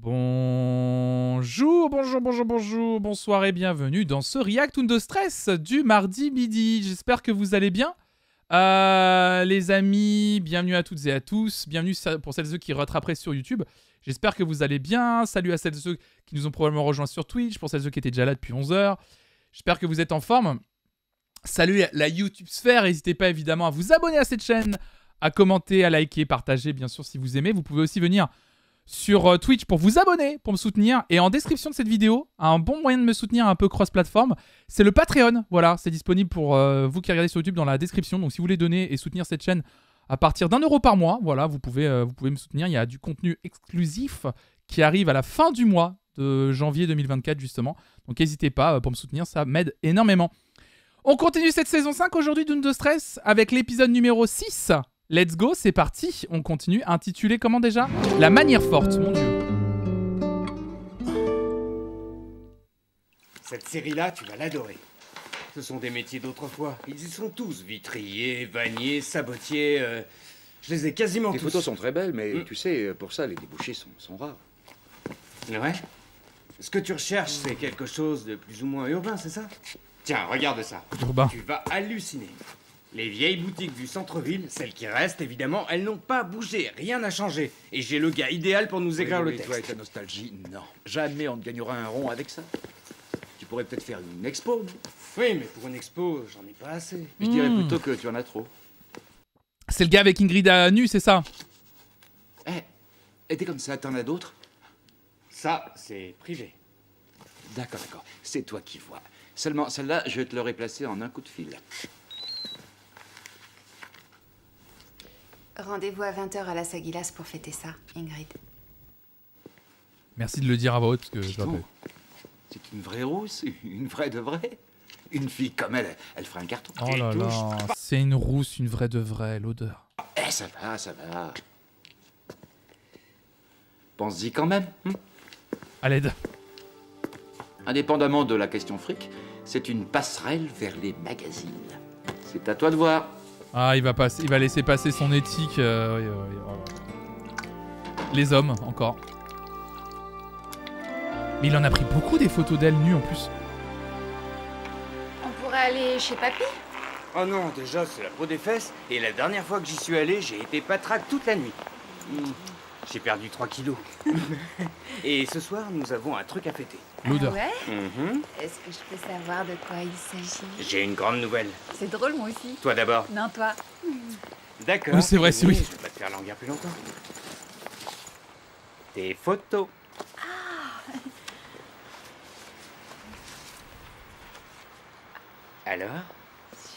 Bonjour, bonsoir et bienvenue dans ce React de Stress du mardi midi. J'espère que vous allez bien. Les amis, bienvenue à toutes et à tous. Bienvenue pour celles et ceux qui rattraperaient sur YouTube. J'espère que vous allez bien. Salut à celles et ceux qui nous ont probablement rejoints sur Twitch, pour celles et ceux qui étaient déjà là depuis 11 h. J'espère que vous êtes en forme. Salut la YouTube sphère. N'hésitez pas évidemment à vous abonner à cette chaîne, à commenter, à liker, partager bien sûr si vous aimez. Vous pouvez aussi venir sur Twitch pour vous abonner, pour me soutenir. Et en description de cette vidéo, un bon moyen de me soutenir un peu cross-platform, c'est le Patreon. Voilà, c'est disponible pour vous qui regardez sur YouTube dans la description. Donc si vous voulez donner et soutenir cette chaîne à partir d'1 € par mois, voilà, vous pouvez me soutenir. Il y a du contenu exclusif qui arrive à la fin du mois de janvier 2024 justement. Donc n'hésitez pas pour me soutenir, ça m'aide énormément. On continue cette saison 5 aujourd'hui de Stress avec l'épisode numéro 6. Let's go, c'est parti. On continue, intitulé comment déjà? La manière forte, mon Dieu. Cette série-là, tu vas l'adorer. Ce sont des métiers d'autrefois. Ils y sont tous. Vitriers, vanniers, sabotiers... Je les ai quasiment tous. Les photos sont très belles, mais tu sais, pour ça, les débouchés sont rares. Ouais. Ce que tu recherches, c'est quelque chose de plus ou moins urbain, c'est ça? Tiens, regarde ça. Urbain. Tu vas halluciner. Les vieilles boutiques du centre-ville, celles qui restent évidemment, elles n'ont pas bougé, rien n'a changé. Et j'ai le gars idéal pour nous écrire le texte. Toi avec la nostalgie, non. Jamais on ne gagnera un rond avec ça. Tu pourrais peut-être faire une expo, non? Oui, mais pour une expo, j'en ai pas assez. Je dirais plutôt que tu en as trop. C'est le gars avec Ingrid à nu, c'est ça? Et t'es comme ça, t'en as d'autres? Ça, c'est privé. D'accord. C'est toi qui vois. Seulement, celle-là, je te l'aurais placée en un coup de fil. Rendez-vous à 20 h à Las Aguilas pour fêter ça, Ingrid. Merci de le dire à voix haute, parce que je rappelle. C'est une vraie rousse, une vraie de vraie. Une fille comme elle ferait un carton. Oh là là, c'est une rousse, une vraie de vraie, l'odeur. Ça va. Pense-y quand même. À l'aide. Indépendamment de la question fric, c'est une passerelle vers les magazines. C'est à toi de voir. Ah, il va laisser passer son éthique. Oui. Les hommes, encore. Mais il en a pris beaucoup des photos d'elle nues en plus. On pourrait aller chez Papy? Oh non, déjà, c'est la peau des fesses. Et la dernière fois que j'y suis allé, j'ai été patraque toute la nuit. J'ai perdu 3 kilos. Et ce soir, nous avons un truc à fêter. L'odeur. Ah ouais? Est-ce que je peux savoir de quoi il s'agit? J'ai une grande nouvelle. C'est drôle, moi aussi. Toi d'abord. Non, toi. Oui, D'accord. c'est vrai, c'est oui. Je vais pas te faire languir plus longtemps. Tes photos. Alors?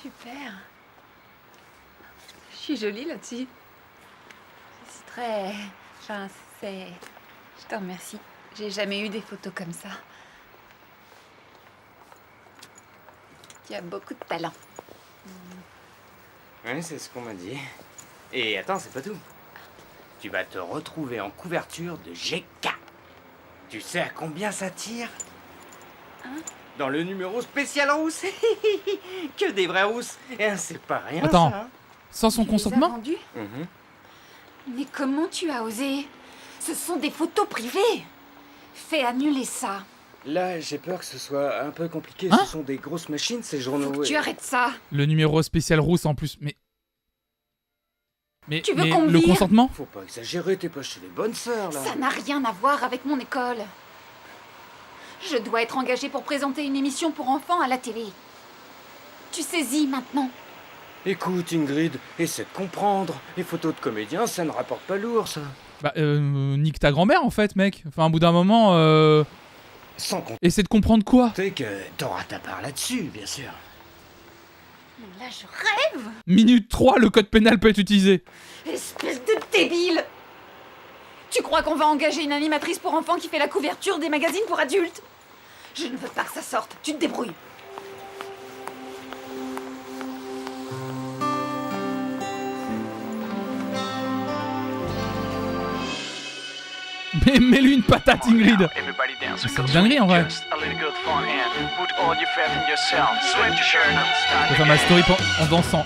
Super. Je suis jolie là-dessus. C'est très... Enfin, c'est... Je te remercie. J'ai jamais eu des photos comme ça. Tu as beaucoup de talent. Ouais, c'est ce qu'on m'a dit. Et attends, c'est pas tout. Tu vas te retrouver en couverture de GK. Tu sais à combien ça tire? Dans le numéro spécial rousse. Que des vraies rousses. C'est pas rien. Attends. Ça, hein. Sans son consentement? Vendu? Mais comment tu as osé? Ce sont des photos privées. Fais annuler ça. Là, j'ai peur que ce soit un peu compliqué. Hein? Ce sont des grosses machines, ces journaux. Faut que tu arrêtes ça. Le numéro spécial rousse en plus, mais Tu veux qu'on me le vire? consentement? Faut pas exagérer, t'es pas chez les bonnes sœurs, là. Ça n'a rien à voir avec mon école. Je dois être engagée pour présenter une émission pour enfants à la télé. Tu saisis maintenant? Écoute, Ingrid, essaie de comprendre. Les photos de comédiens, ça ne rapporte pas lourd, ça. Bah, nique ta grand-mère en fait, mec. Enfin, au bout d'un moment, Sans compter essaie de comprendre quoi? que t'auras ta part là-dessus, bien sûr. Mais là, je rêve. Minute 3, le code pénal peut être utilisé. Espèce de débile. Tu crois qu'on va engager une animatrice pour enfants qui fait la couverture des magazines pour adultes? Je ne veux pas que ça sorte. Tu te débrouilles. Mais mets-lui une patate, Ingrid. C'est une dinguerie en vrai. Je vais faire ma story en dansant.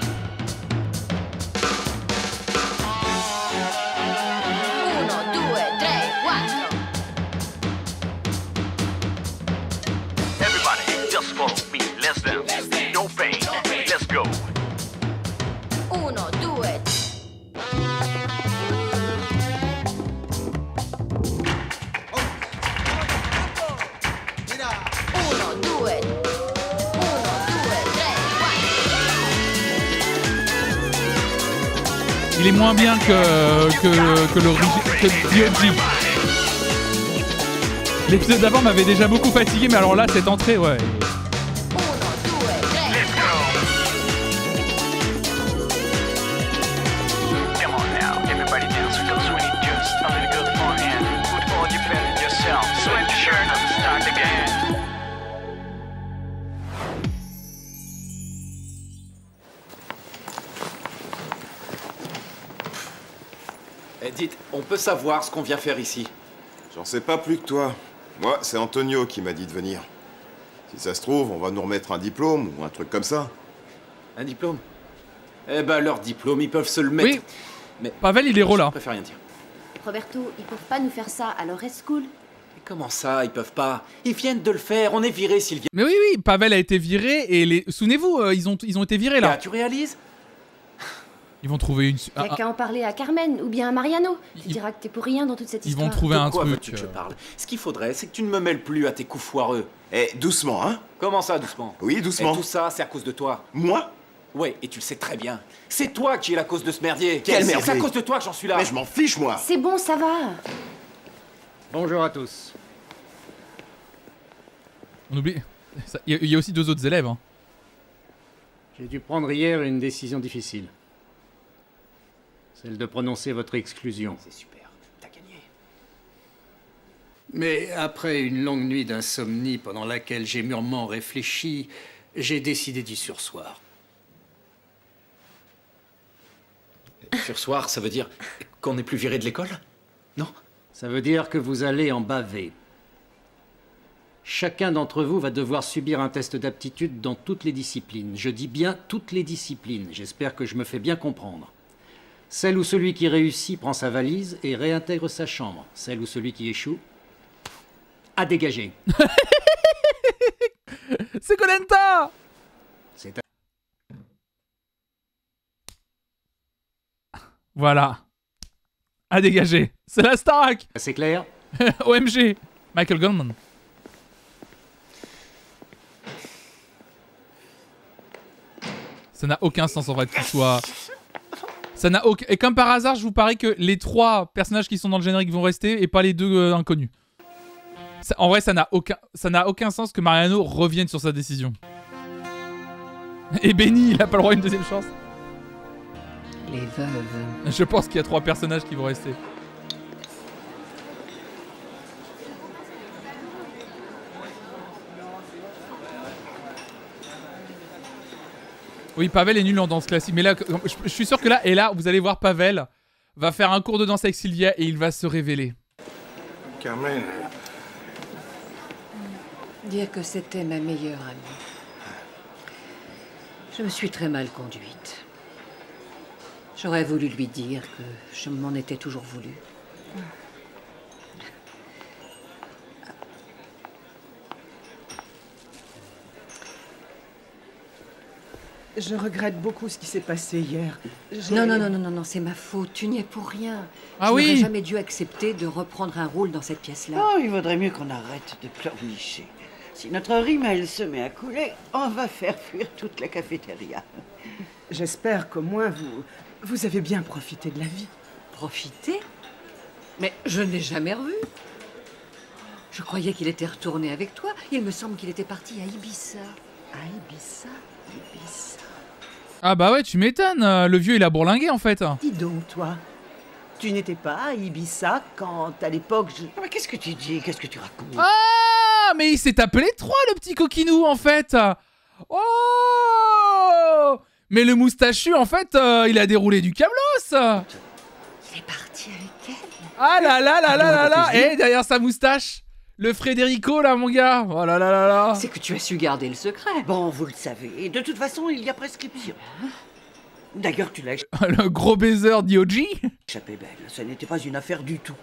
Il est moins bien que DOG. L'épisode d'avant m'avait déjà beaucoup fatigué, mais alors là, cette entrée, ouais. Eh, dites, on peut savoir ce qu'on vient faire ici? J'en sais pas plus que toi. Moi, c'est Antonio qui m'a dit de venir. Si ça se trouve, on va nous remettre un diplôme ou un truc comme ça. Un diplôme? Eh ben, leur diplôme, ils peuvent se le mettre. Oui. Mais Pavel, il est là. je préfère rien dire. Roberto, ils peuvent pas nous faire ça, alors reste cool. Mais comment ça, ils peuvent pas? Ils viennent de le faire, on est virés s'ils viennent. Mais oui, oui, Pavel a été viré et les... Souvenez-vous, ils ont été virés là. Ah, tu réalises? Ils vont trouver une... Y'a qu'à en parler à Carmen ou bien à Mariano. Tu Ils- diras que t'es pour rien dans toute cette Ils histoire. vont trouver un De quoi truc. veux-tu que je parle? Ce qu'il faudrait, c'est que tu ne me mêles plus à tes coups foireux. Eh, doucement, hein? Comment ça, doucement? Oui, Et doucement. tout ça, c'est à cause de toi. Moi? Ouais, et tu le sais très bien. C'est toi qui es la cause de ce merdier. Quel C'est merdier? à cause de toi que j'en suis là. Mais je m'en fiche, moi! C'est bon, ça va. Bonjour à tous. On oublie... Il y a aussi 2 autres élèves. Hein. J'ai dû prendre hier une décision difficile. Celle de prononcer votre exclusion. C'est super, t'as gagné. Mais après une longue nuit d'insomnie pendant laquelle j'ai mûrement réfléchi, j'ai décidé d'y surseoir. Sursoir, ça veut dire qu'on n'est plus viré de l'école? Non? Ça veut dire que vous allez en baver. Chacun d'entre vous va devoir subir un test d'aptitude dans toutes les disciplines. Je dis bien toutes les disciplines. J'espère que je me fais bien comprendre. Celle où celui qui réussit prend sa valise et réintègre sa chambre. Celle où celui qui échoue a dégagé. C'est Koh-Lanta! C'est à... Voilà. À dégager. C'est la Starac. C'est clair? OMG. Michael Goldman. Ça n'a aucun sens en fait qu'il soit... Ça n'a aucun... Et comme par hasard, je vous parie que les 3 personnages qui sont dans le générique vont rester et pas les 2 inconnus. En vrai, ça n'a aucun sens que Mariano revienne sur sa décision. Et Benny, il a pas le droit à une deuxième chance. Les veuves. Je pense qu'il y a 3 personnages qui vont rester. Oui, Pavel est nul en danse classique. Mais là, je suis sûr que là, et là, vous allez voir Pavel va faire un cours de danse avec Sylvia et il va se révéler. Carmen... Dire que c'était ma meilleure amie. Je me suis très mal conduite. J'aurais voulu lui dire que je m'en étais toujours voulu. Je regrette beaucoup ce qui s'est passé hier. Non, c'est ma faute. Tu n'y es pour rien. Ah je n'aurais oui. jamais dû accepter de reprendre un rôle dans cette pièce-là. Oh, il vaudrait mieux qu'on arrête de pleurnicher. Si notre rimel se met à couler, on va faire fuir toute la cafétéria. J'espère qu'au moins vous avez bien profité de la vie. Profiter? Mais je ne l'ai jamais revu. Je croyais qu'il était retourné avec toi. Il me semble qu'il était parti à Ibiza. À Ibiza, Ibiza. Ah bah ouais, tu m'étonnes. Le vieux, il a bourlingué en fait. Dis donc, toi, tu n'étais pas à Ibiza quand, à l'époque, Ah, mais qu'est-ce que tu dis? Qu'est-ce que tu racontes? Ah, mais il s'est appelé 3, le petit coquinou, en fait. Oh. Mais le moustachu, en fait, il a déroulé du câblos. Il est parti avec elle. Ah là là là là là là. Et derrière sa moustache, le Frédérico, là, mon gars. Oh là là là là. C'est que tu as su garder le secret. Bon, vous le savez. Et de toute façon, il y a prescription. D'ailleurs, tu l'as Le gros baiser d'Yoji. échappé belle. Ce n'était pas une affaire du tout.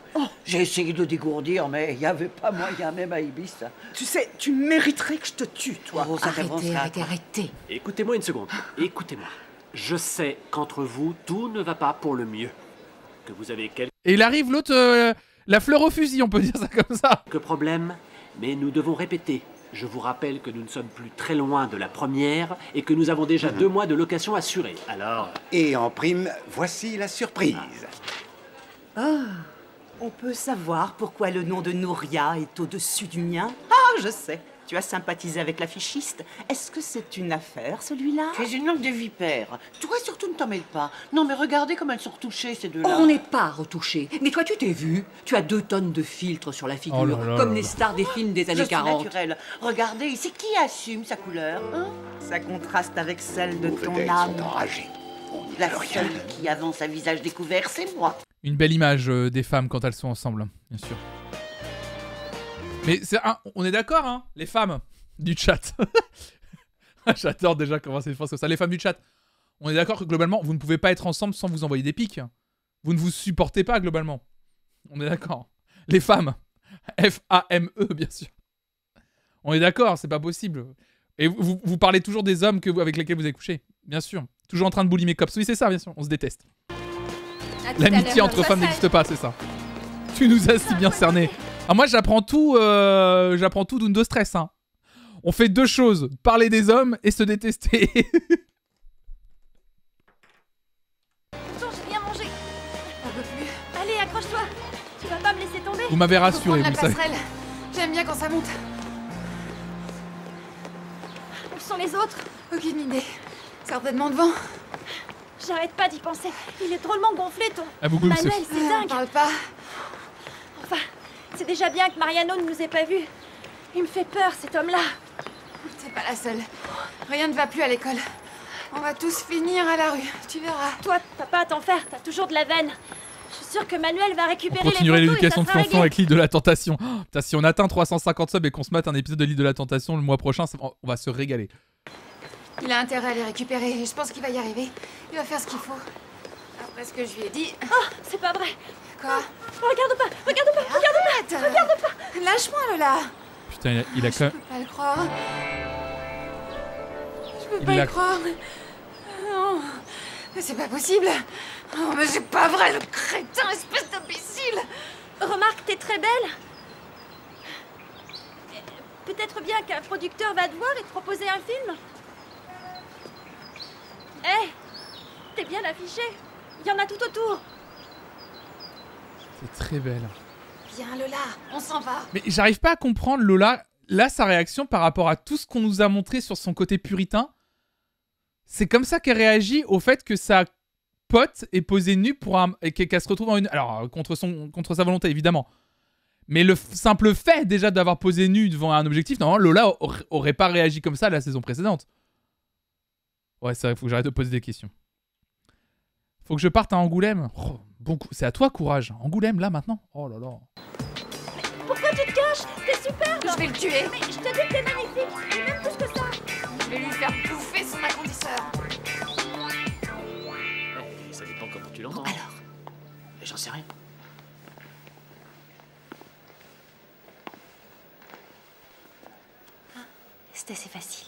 J'ai essayé de dégourdir, mais il n'y avait pas moyen, même à Ibiza. tu sais, tu mériterais que je te tue, toi. Oh, ça t'avancera. Arrêtez. Écoutez-moi une seconde. Écoutez-moi. Je sais qu'entre vous, tout ne va pas pour le mieux. Que vous avez quelques Et il arrive l'autre, la fleur au fusil, on peut dire ça comme ça. problèmes, mais nous devons répéter. Je vous rappelle que nous ne sommes plus très loin de la première et que nous avons déjà 2 mois de location assurée. Alors... Et en prime, voici la surprise. Ah, on peut savoir pourquoi le nom de Nouria est au-dessus du mien? Ah, je sais. Tu as sympathisé avec l'affichiste. Est-ce que c'est une affaire, celui-là? Tu es une langue de vipère. Toi, surtout, ne t'en mêle pas. Non, mais regardez comme elles sont retouchées, ces deux-là. On n'est pas retouchés. Mais toi, tu t'es vu. Tu as 2 tonnes de filtres sur la figure, Oh là là comme là les là. stars des films des Je années suis 40. naturelle. Regardez, c'est qui assume sa couleur, hein? Ça contraste avec celle de ton Peut-être âme. sont enragés. On n'y La peut rien. seule qui avance à visage découvert, c'est moi. Une belle image des femmes quand elles sont ensemble, bien sûr. Mais on est d'accord, hein, les femmes du chat. J'adore déjà comment c'est comme ça. Les femmes du chat, on est d'accord que globalement, vous ne pouvez pas être ensemble sans vous envoyer des pics. Vous ne vous supportez pas globalement. On est d'accord. Les femmes, F-A-M-E, bien sûr. On est d'accord, c'est pas possible. Et vous parlez toujours des hommes avec lesquels vous avez couché, bien sûr. Toujours en train de bully mes cops. Oui, c'est ça, bien sûr. On se déteste. L'amitié entre femmes n'existe pas, c'est ça. Tu nous as si bien cerné. Ah, moi, j'apprends tout d'Undo Stress. Hein. On fait 2 choses, parler des hommes et se détester. Attends, j'ai bien mangé. On peut plus. Allez, accroche-toi. Tu vas pas me laisser tomber. Vous m'avez rassuré, Faut vous prendre le la savez. passerelle. J'aime bien quand ça monte. Où sont les autres? Aucune idée. Certainement devant. J'arrête pas d'y penser. Il est drôlement gonflé, ton Ah, beaucoup, Manuel, monsieur. c'est dingue. Parle pas. Enfin, c'est déjà bien que Mariano ne nous ait pas vus. Il me fait peur, cet homme-là. T'es pas la seule. Rien ne va plus à l'école. On va tous finir à la rue. Tu verras. Toi, t'as pas à t'en faire. T'as toujours de la veine. Je suis sûre que Manuel va On récupérer les continuerait photos et l'éducation de ça sera Flonflon réglé. avec l'île de la Tentation. Oh, putain, si on atteint 350 subs et qu'on se mate un épisode de l'île de la Tentation le mois prochain, on va se régaler. Il a intérêt à les récupérer et je pense qu'il va y arriver. Il va faire ce qu'il faut. Après ce que je lui ai dit. Oh, c'est pas vrai. Quoi? Regarde pas, regarde pas, regarde pas, regarde pas. Lâche-moi, Lola. Putain, il a quand même... Je peux pas le croire. Je peux Il pas l'a- y croire. Non. Mais c'est pas possible. Oh, mais c'est pas vrai, le crétin, espèce d'imbécile. Remarque, t'es très belle. Peut-être bien qu'un producteur va te voir et te proposer un film. Hé, t'es bien affichée. Il y en a tout autour. C'est très belle. Viens, Lola, on s'en va. Mais j'arrive pas à comprendre Lola, là, sa réaction par rapport à tout ce qu'on nous a montré sur son côté puritain. C'est comme ça qu'elle réagit au fait que sa pote est posée nue et qu'elle se retrouve en une... Alors, contre sa volonté, évidemment. Mais le simple fait, déjà, d'avoir posé nue devant un objectif, normalement, Lola aurait pas réagi comme ça la saison précédente. Ouais, c'est vrai, faut que j'arrête de poser des questions. Faut que je parte à Angoulême. Oh, bon coup, c'est à toi, courage. Angoulême, là, maintenant. Oh là là. Pourquoi tu te caches? T'es super. Je vais le tuer. Mais je te dis que t'es magnifique. Et même plus que ça. Je vais lui faire bouffer son agrandisseur. Ça dépend comment tu l'entends. Alors, J'en sais rien. C'est assez facile.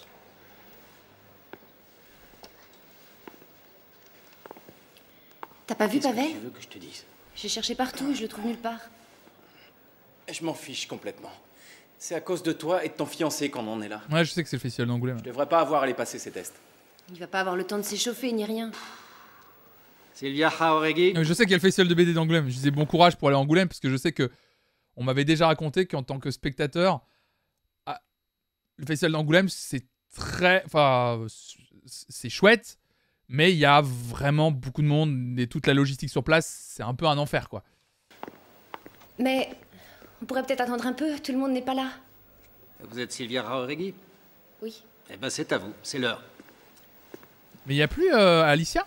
T'as pas vu Qu'est-ce que Pavel? tu veux que je te dise? J'ai cherché partout et je le trouve nulle part. Je m'en fiche complètement. C'est à cause de toi et de ton fiancé qu'on en est là. Ouais, je sais que c'est le festival d'Angoulême. Je devrais pas avoir à aller passer ces tests. Il va pas avoir le temps de s'échauffer ni rien. Sylvia Jauregui. Je sais qu'il y a le festival de BD d'Angoulême. Je disais bon courage pour aller à Angoulême parce que je sais que on m'avait déjà raconté qu'en tant que spectateur, le festival d'Angoulême, c'est très... Enfin, c'est chouette, mais il y a vraiment beaucoup de monde et toute la logistique sur place, c'est un peu un enfer, quoi. Mais on pourrait peut-être attendre un peu, tout le monde n'est pas là. Vous êtes Sylvia Jauregui? Oui. Eh ben c'est à vous, c'est l'heure. Mais il n'y a plus Alicia?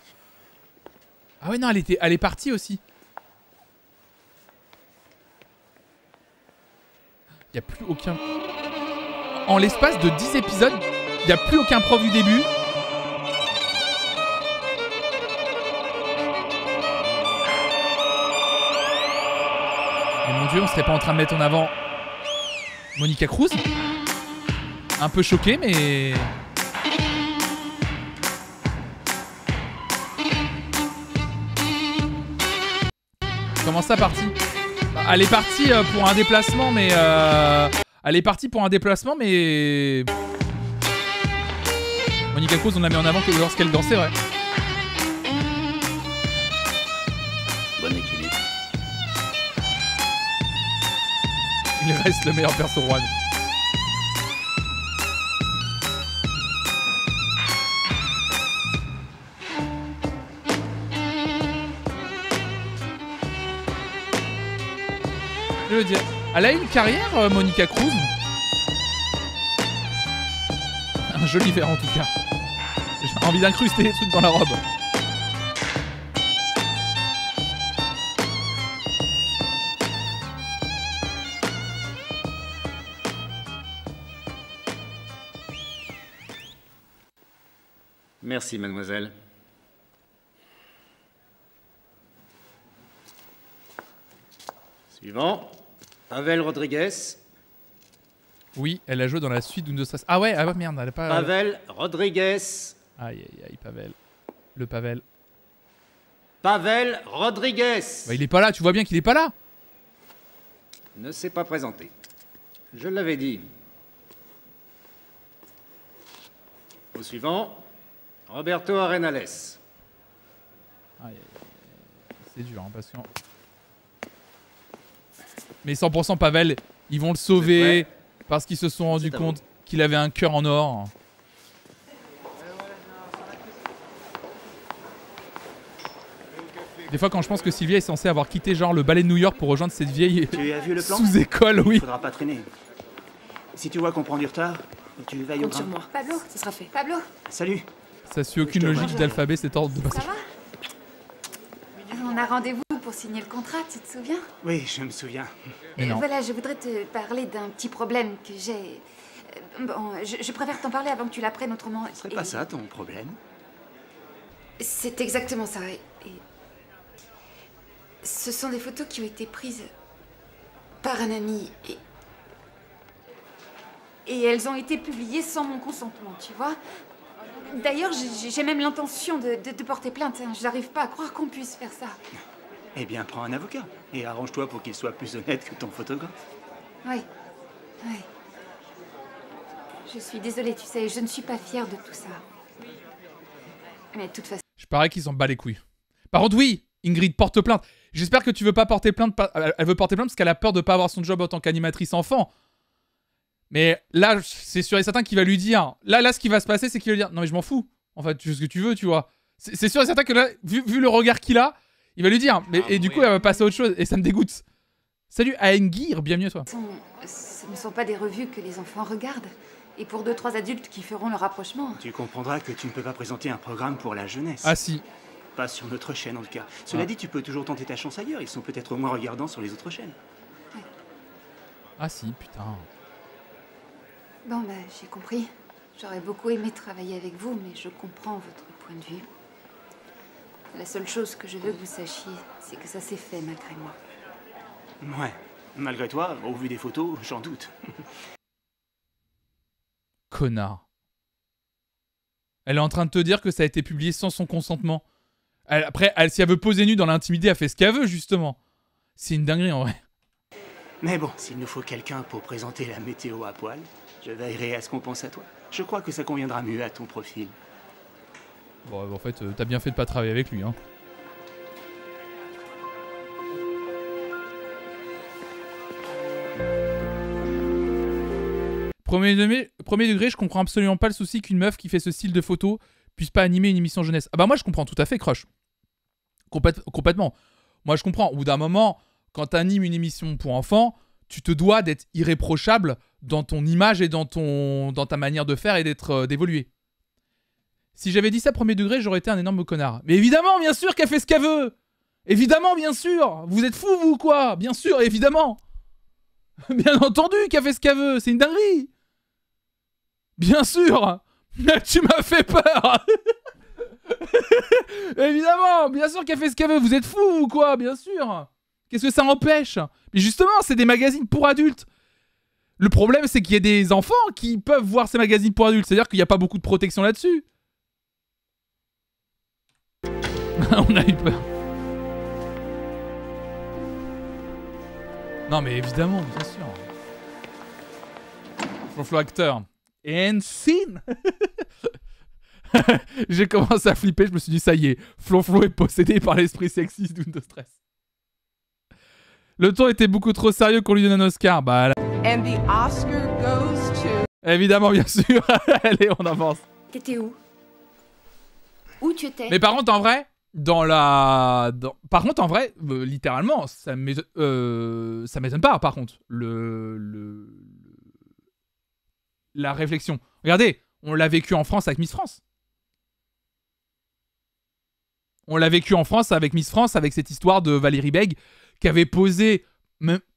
Ah ouais, non, elle est partie aussi. Il n'y a plus aucun... En l'espace de 10 épisodes, il n'y a plus aucun prof du début. Mais mon Dieu, on serait pas en train de mettre en avant Monica Cruz? Un peu choqué, mais... Comment ça, partie? Elle est partie pour un déplacement, mais Elle est partie pour un déplacement, mais... Monica Cruz, on la met en avant que lorsqu'elle dansait, ouais. Bon équilibre. Il reste le meilleur perso Juan. Je veux dire, elle a une carrière, Monica Cruz. Un joli verre en tout cas. J'ai envie d'incruster des trucs dans la robe. Merci, mademoiselle. Suivant. Pavel Rodriguez. Oui, elle a joué dans la suite d'Undo Stress. Ah ouais, ah merde, elle a pas... Pavel Rodriguez. Aïe, aïe, aïe, Pavel. Le Pavel. Pavel Rodriguez. Bah, il est pas là, tu vois bien qu'il est pas là. Ne s'est pas présenté. Je l'avais dit. Au suivant, Roberto Arenales. Aïe, aïe, aïe. C'est dur, hein, parce que... Mais 100% Pavel, ils vont le sauver parce qu'ils se sont rendus compte qu'il avait un cœur en or. Des fois, quand je pense que Sylvia est censée avoir quitté genre le ballet de New York pour rejoindre cette vieille Tu as vu le plan sous-école, oui. Il faudra pas traîner. Si tu vois qu'on prend du retard, tu veilles au Compte sur grain. moi. Pablo, ça sera fait. Pablo, Salut. Ça suit aucune logique d'alphabet, cet ordre de ça passage. va? On a rendez-vous pour signer le contrat, tu te souviens? Oui, je me souviens. Mais non. Voilà, je voudrais te parler d'un petit problème que j'ai. Bon, je préfère t'en parler avant que tu l'apprennes autrement. Ce serait pas ça ton problème? C'est exactement ça. Et ce sont des photos qui ont été prises par un ami. Et elles ont été publiées sans mon consentement, tu vois. D'ailleurs, j'ai même l'intention de porter plainte. Hein. J'arrive pas à croire qu'on puisse faire ça. Eh bien, prends un avocat et arrange-toi pour qu'il soit plus honnête que ton photographe. Oui, oui. Je suis désolée, tu sais, je ne suis pas fière de tout ça. Mais de toute façon... Je parie qu'ils s'en bat les couilles. Par contre, oui, Ingrid porte plainte. J'espère que tu veux pas porter plainte. Elle veut porter plainte parce qu'elle a peur de pas avoir son job en tant qu'animatrice enfant. Mais là, c'est sûr et certain qu'il va lui dire... Là, ce qui va se passer, c'est qu'il va lui dire... Non, mais je m'en fous. En fait, tu fais ce que tu veux, tu vois. C'est sûr et certain que là, vu le regard qu'il a, il va lui dire... Mais, et du coup, elle va passer à autre chose. Et ça me dégoûte. Salut, Aengir, bienvenue à toi. Ce ne sont pas des revues que les enfants regardent. Et pour 2-3 adultes qui feront le rapprochement. Tu comprendras que tu ne peux pas présenter un programme pour la jeunesse. Ah si. Pas sur notre chaîne, en tout cas. Cela dit, tu peux toujours tenter ta chance ailleurs. Ils sont peut-être moins regardants sur les autres chaînes. Ouais. Ah si, putain. Bon, bah, j'ai compris. J'aurais beaucoup aimé travailler avec vous, mais je comprends votre point de vue. La seule chose que je veux que vous sachiez, c'est que ça s'est fait malgré moi. Ouais. Malgré toi, au vu des photos, j'en doute. Connard. Elle est en train de te dire que ça a été publié sans son consentement. Après, si elle veut poser nue dans l'intimité, elle fait ce qu'elle veut, justement. C'est une dinguerie, en vrai. Mais bon, s'il nous faut quelqu'un pour présenter la météo à poil, je veillerai à ce qu'on pense à toi. Je crois que ça conviendra mieux à ton profil. Bon, en fait, t'as bien fait de pas travailler avec lui, hein. Premier degré, je comprends absolument pas le souci qu'une meuf qui fait ce style de photo puisse pas animer une émission jeunesse. Ah bah moi je comprends tout à fait, Crush. Complètement. Moi je comprends. Au bout d'un moment, quand t'animes une émission pour enfants, tu te dois d'être irréprochable dans ton image et dans ta manière de faire et d'évoluer. Si j'avais dit ça premier degré, j'aurais été un énorme connard. Mais évidemment, bien sûr qu'elle fait ce qu'elle veut. Évidemment, bien sûr. Vous êtes fous, vous, quoi. Bien sûr, évidemment. Bien entendu qu'elle fait ce qu'elle veut. C'est une dinguerie. Bien sûr. Tu m'as fait peur. Évidemment, bien sûr qu'elle fait ce qu'elle veut. Vous êtes fous, ou quoi? Bien sûr. Qu'est-ce que ça empêche? Mais justement, c'est des magazines pour adultes. Le problème, c'est qu'il y a des enfants qui peuvent voir ces magazines pour adultes. C'est-à-dire qu'il n'y a pas beaucoup de protection là-dessus. On a eu peur. Non, mais évidemment, bien sûr. Flonflon acteur. And scene. J'ai commencé à flipper, je me suis dit ça y est, Flonflon est possédé par l'esprit sexiste d'Undo Stress. Le ton était beaucoup trop sérieux qu'on lui donne un Oscar. Bah là... And the Oscar goes to... Évidemment, bien sûr. Allez, on avance. T'étais où? Où tu étais? Mais par contre, en vrai, par contre, en vrai, littéralement, ça m'étonne pas, par contre, la réflexion. Regardez, on l'a vécu en France avec Miss France. On l'a vécu en France avec Miss France, avec cette histoire de Valérie Bègue, qui avait posé...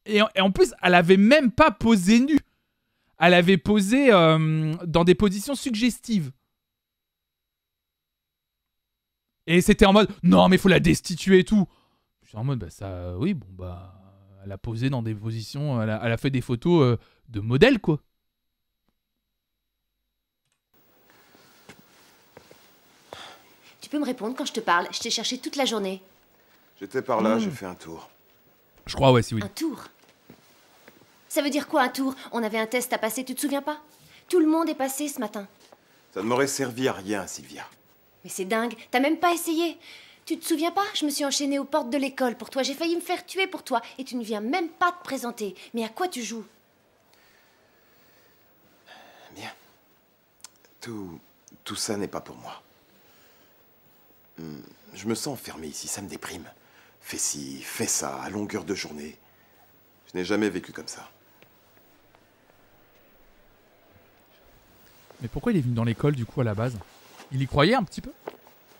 Et en plus, elle avait même pas posé nue. Elle avait posé dans des positions suggestives. Et c'était en mode, non mais faut la destituer et tout. Je suis en mode, bah ça, oui, bon bah, elle a posé dans des positions, elle a fait des photos de modèles quoi. Tu peux me répondre quand je te parle? Je t'ai cherché toute la journée. J'étais par là, j'ai fait un tour. Je crois, ouais, si oui. Un tour? Ça veut dire quoi un tour? On avait un test à passer, tu te souviens pas? Tout le monde est passé ce matin. Ça ne m'aurait servi à rien, Sylvia. Mais c'est dingue, t'as même pas essayé. Tu te souviens pas? Je me suis enchaînée aux portes de l'école pour toi. J'ai failli me faire tuer pour toi. Et tu ne viens même pas te présenter. Mais à quoi tu joues? Bien. Tout ça n'est pas pour moi. Je me sens enfermé ici, ça me déprime. Fais ci, fais ça, à longueur de journée. Je n'ai jamais vécu comme ça. Mais pourquoi il est venu dans l'école du coup à la base? Il y croyait un petit peu?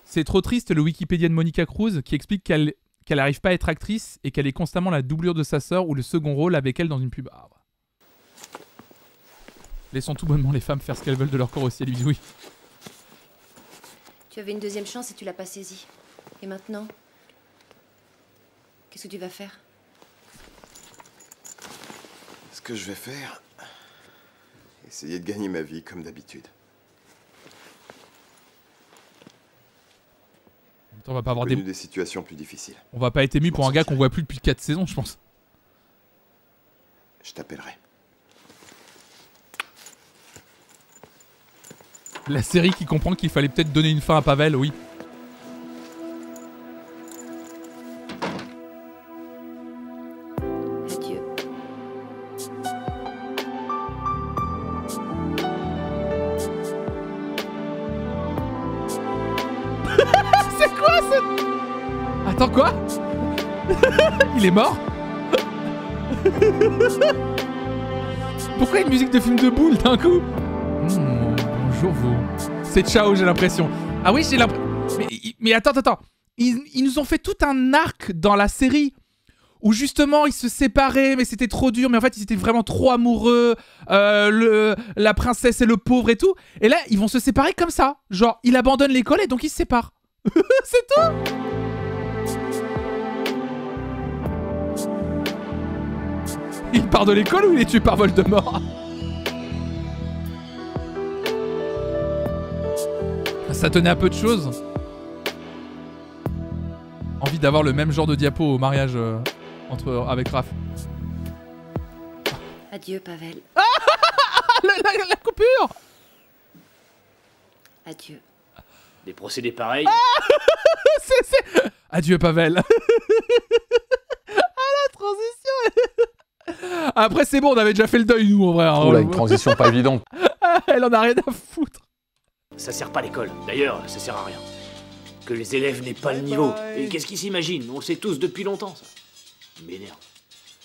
C'est trop triste le Wikipédia de Monica Cruz qui explique qu'elle n'arrive pas à être actrice et qu'elle est constamment la doublure de sa sœur ou le second rôle avec elle dans une pub. Ah, ouais. Laissons tout bonnement les femmes faire ce qu'elles veulent de leur corps aussi, elle lui dit oui. Tu avais une deuxième chance et tu l'as pas saisie. Et maintenant? Qu'est-ce que tu vas faire? Ce que je vais faire... Essayer de gagner ma vie comme d'habitude. On va pas avoir des situations plus difficiles. On va pas être ému pour un gars qu'on voit plus depuis 4 saisons, je pense. Je t'appellerai. La série qui comprend qu'il fallait peut-être donner une fin à Pavel, oui. Adieu. C'est quoi ce... Attends, quoi? Il est mort? Pourquoi une musique de film de boule d'un coup? Bonjour vous. C'est ciao, j'ai l'impression. Ah oui, j'ai l'impression... Mais attends. Ils nous ont fait tout un arc dans la série où justement ils se séparaient, mais c'était trop dur, mais en fait ils étaient vraiment trop amoureux, la princesse et le pauvre et tout. Et là, ils vont se séparer comme ça. Genre, il abandonne l'école et donc ils se séparent. C'est tout. Il part de l'école ou il est tué par Voldemort? Ça tenait à peu de choses. Envie d'avoir le même genre de diapo au mariage avec Raph. Adieu, Pavel. La coupure. Adieu. Des procédés pareils. Adieu, Pavel. La transition. Après, c'est bon, on avait déjà fait le deuil, nous, en vrai. Oh là, une transition pas évidente. Elle en a rien à foutre. Ça sert pas l'école. D'ailleurs, ça sert à rien. Que les élèves n'aient pas le niveau. Et qu'est-ce qu'ils s'imaginent? On le sait tous depuis longtemps, ça. M'énerve.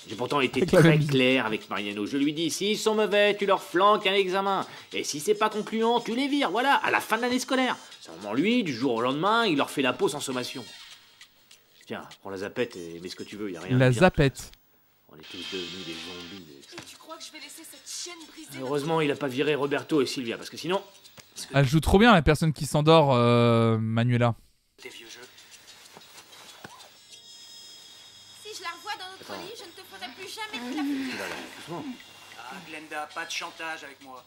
J'ai pourtant été très clair avec Mariano. Je lui dis, s'ils sont mauvais, tu leur flanques un examen. Et si c'est pas concluant, tu les vires, voilà, à la fin de l'année scolaire. Seulement lui, du jour au lendemain, il leur fait la peau sans sommation. Tiens, prends la zapette et mets ce que tu veux, y a rien. La zapette. On est tous devenus des zombies. Tu crois que je vais laisser cette chienne briser? Heureusement, il a pas viré Roberto et Sylvia, parce que sinon... Elle joue trop bien, la personne qui s'endort, Manuela. Des vieux jeux. Si je la revois dans notre lit, je ne te ferai plus jamais de la future. Ah, Glenda, pas de chantage avec moi.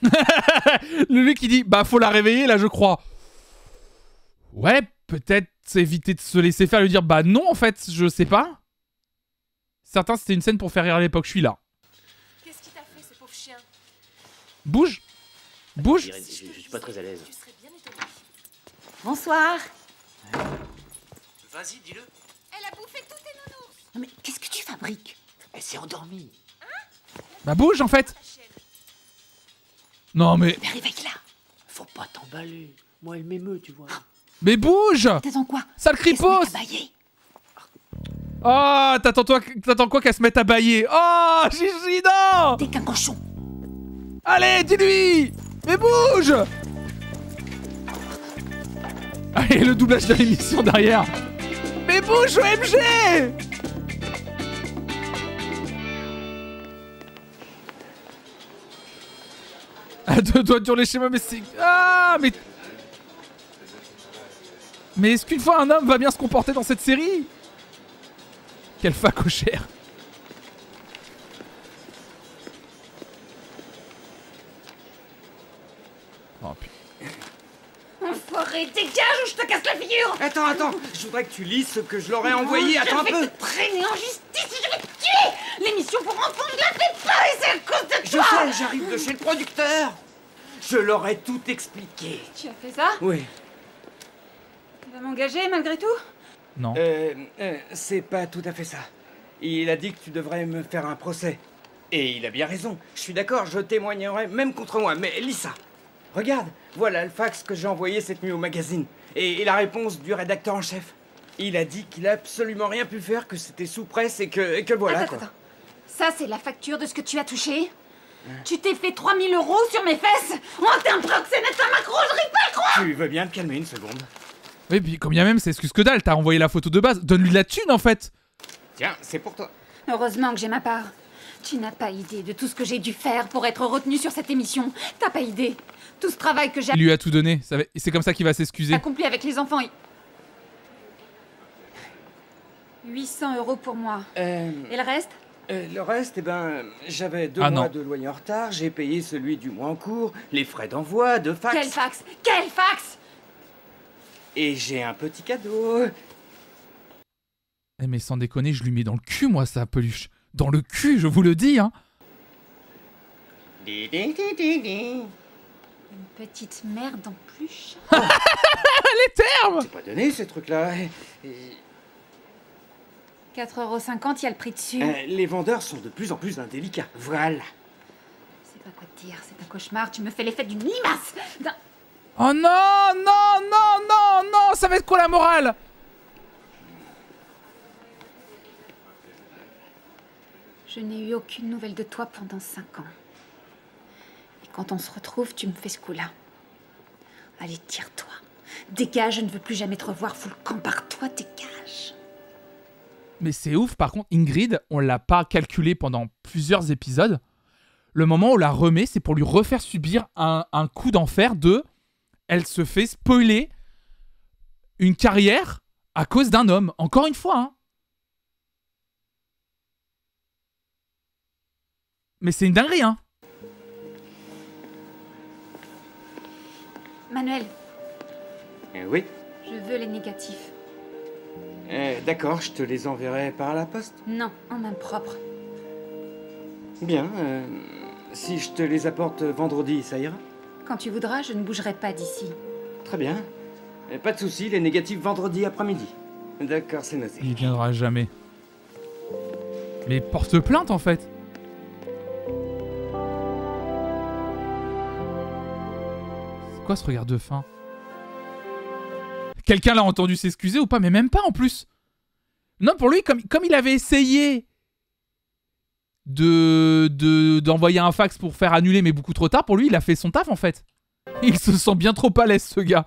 Le mec qui dit bah faut la réveiller là je crois. Ouais, peut-être éviter de se laisser faire, lui dire bah non en fait, je sais pas. Certains c'était une scène pour faire rire à l'époque, je suis là. Qu'est-ce qui t'a fait, ce pauvre chien? Bouge. Bouge. Je suis pas très à l'aise. Bonsoir. Vas-y, dis-le. Elle a bouffé tous tes nounours. Non mais qu'est-ce que tu fabriques? Elle s'est endormie. Bah bouge en fait. Non mais... Mais réveille-la. Faut pas t'emballer. Moi, elle m'émeut, tu vois. Mais bouge. T'attends quoi? Sale cripos. Oh, t'attends quoi qu'elle se mette à bailler? Oh, Gigi, non. T'es qu'un cochon. Allez, dis-lui. Mais bouge. Allez, le doublage de l'émission derrière. Mais bouge, OMG. Ah, doit hurler chez moi, mais c'est... Ah, mais... Mais est-ce qu'une fois un homme va bien se comporter dans cette série? Quelle facochère. Oh putain. Enfoiré, dégage ou je te casse la figure. Attends, je voudrais que tu lises ce que je leur ai envoyé, attends un peu. Je vais te traîner en justice et je vais te tuer. L'émission pour enfants, je la fais pas et c'est à cause de toi. Je sais, j'arrive de chez le producteur. Je leur ai tout expliqué. Tu as fait ça? Oui. Tu vas m'engager malgré tout? Non. C'est pas tout à fait ça. Il a dit que tu devrais me faire un procès. Et il a bien raison. Je suis d'accord, je témoignerai même contre moi. Mais lis ça. Regarde, voilà le fax que j'ai envoyé cette nuit au magazine. Et la réponse du rédacteur en chef. Il a dit qu'il a absolument rien pu faire, que c'était sous presse et que voilà quoi. Attends. Ça, c'est la facture de ce que tu as touché? Tu t'es fait 3000 € sur mes fesses? Oh, t'es un proxénète, un macro, j'arrive pas à croire! Tu veux bien te calmer une seconde? Oui, puis comme bien même, c'est excuse que dalle, t'as envoyé la photo de base. Donne-lui de la thune en fait. Tiens, c'est pour toi. Heureusement que j'ai ma part. Tu n'as pas idée de tout ce que j'ai dû faire pour être retenue sur cette émission. T'as pas idée. Tout ce travail que j'ai Il lui a tout donné. C'est comme ça qu'il va s'excuser. accompli avec les enfants. 800 € pour moi. Et le reste? Le reste, eh ben, j'avais 2 Ah mois non. de loyer en retard, j'ai payé celui du mois en cours, les frais d'envoi, de fax. Quel fax? Quel fax? Et j'ai un petit cadeau. Eh mais sans déconner, je lui mets dans le cul moi ça, peluche. Dans le cul, je vous le dis hein. Une petite merde en pluche. Les termes! C'est pas donné ces trucs-là. 4,50 €, il y a le prix dessus. Les vendeurs sont de plus en plus indélicats. Voilà. C'est pas quoi te dire, c'est un cauchemar. Tu me fais l'effet d'une limace. Oh non, ça va être quoi la morale? Je n'ai eu aucune nouvelle de toi pendant 5 ans. Et quand on se retrouve, tu me fais ce coup-là. Allez, tire-toi. Dégage, je ne veux plus jamais te revoir. Fous le camp par toi, dégage. Mais c'est ouf, par contre, Ingrid, on l'a pas calculé pendant plusieurs épisodes. Le moment où on la remet, c'est pour lui refaire subir un coup d'enfer de... Elle se fait spoiler une carrière à cause d'un homme. Encore une fois, hein. Mais c'est une dinguerie, hein. Manuel, Oui. je veux les négatifs. D'accord, je te les enverrai par la poste. Non, en main propre. Bien. Si je te les apporte vendredi, ça ira? Quand tu voudras, je ne bougerai pas d'ici. Très bien. Pas de souci, les négatifs vendredi après-midi. D'accord, c'est noté. Il viendra jamais. Mais porte plainte, en fait. C'est quoi ce regard de fin? Quelqu'un l'a entendu s'excuser ou pas? Mais même pas, en plus. Non, pour lui, comme il avait essayé d'envoyer un fax pour faire annuler, mais beaucoup trop tard, pour lui, il a fait son taf, en fait. Il se sent bien trop à l'aise, ce gars.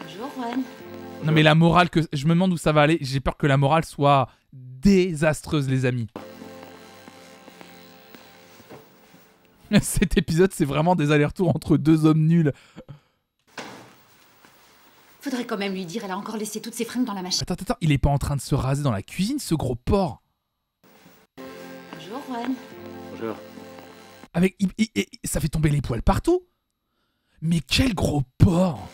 Bonjour, Juan. Non mais la morale que... Je me demande où ça va aller. J'ai peur que la morale soit désastreuse, les amis. Cet épisode, c'est vraiment des allers-retours entre deux hommes nuls. Faudrait quand même lui dire, elle a encore laissé toutes ses fringues dans la machine. Attends, il est pas en train de se raser dans la cuisine, ce gros porc? Bonjour, Juan. Bonjour. Ça fait tomber les poils partout. Mais quel gros porc.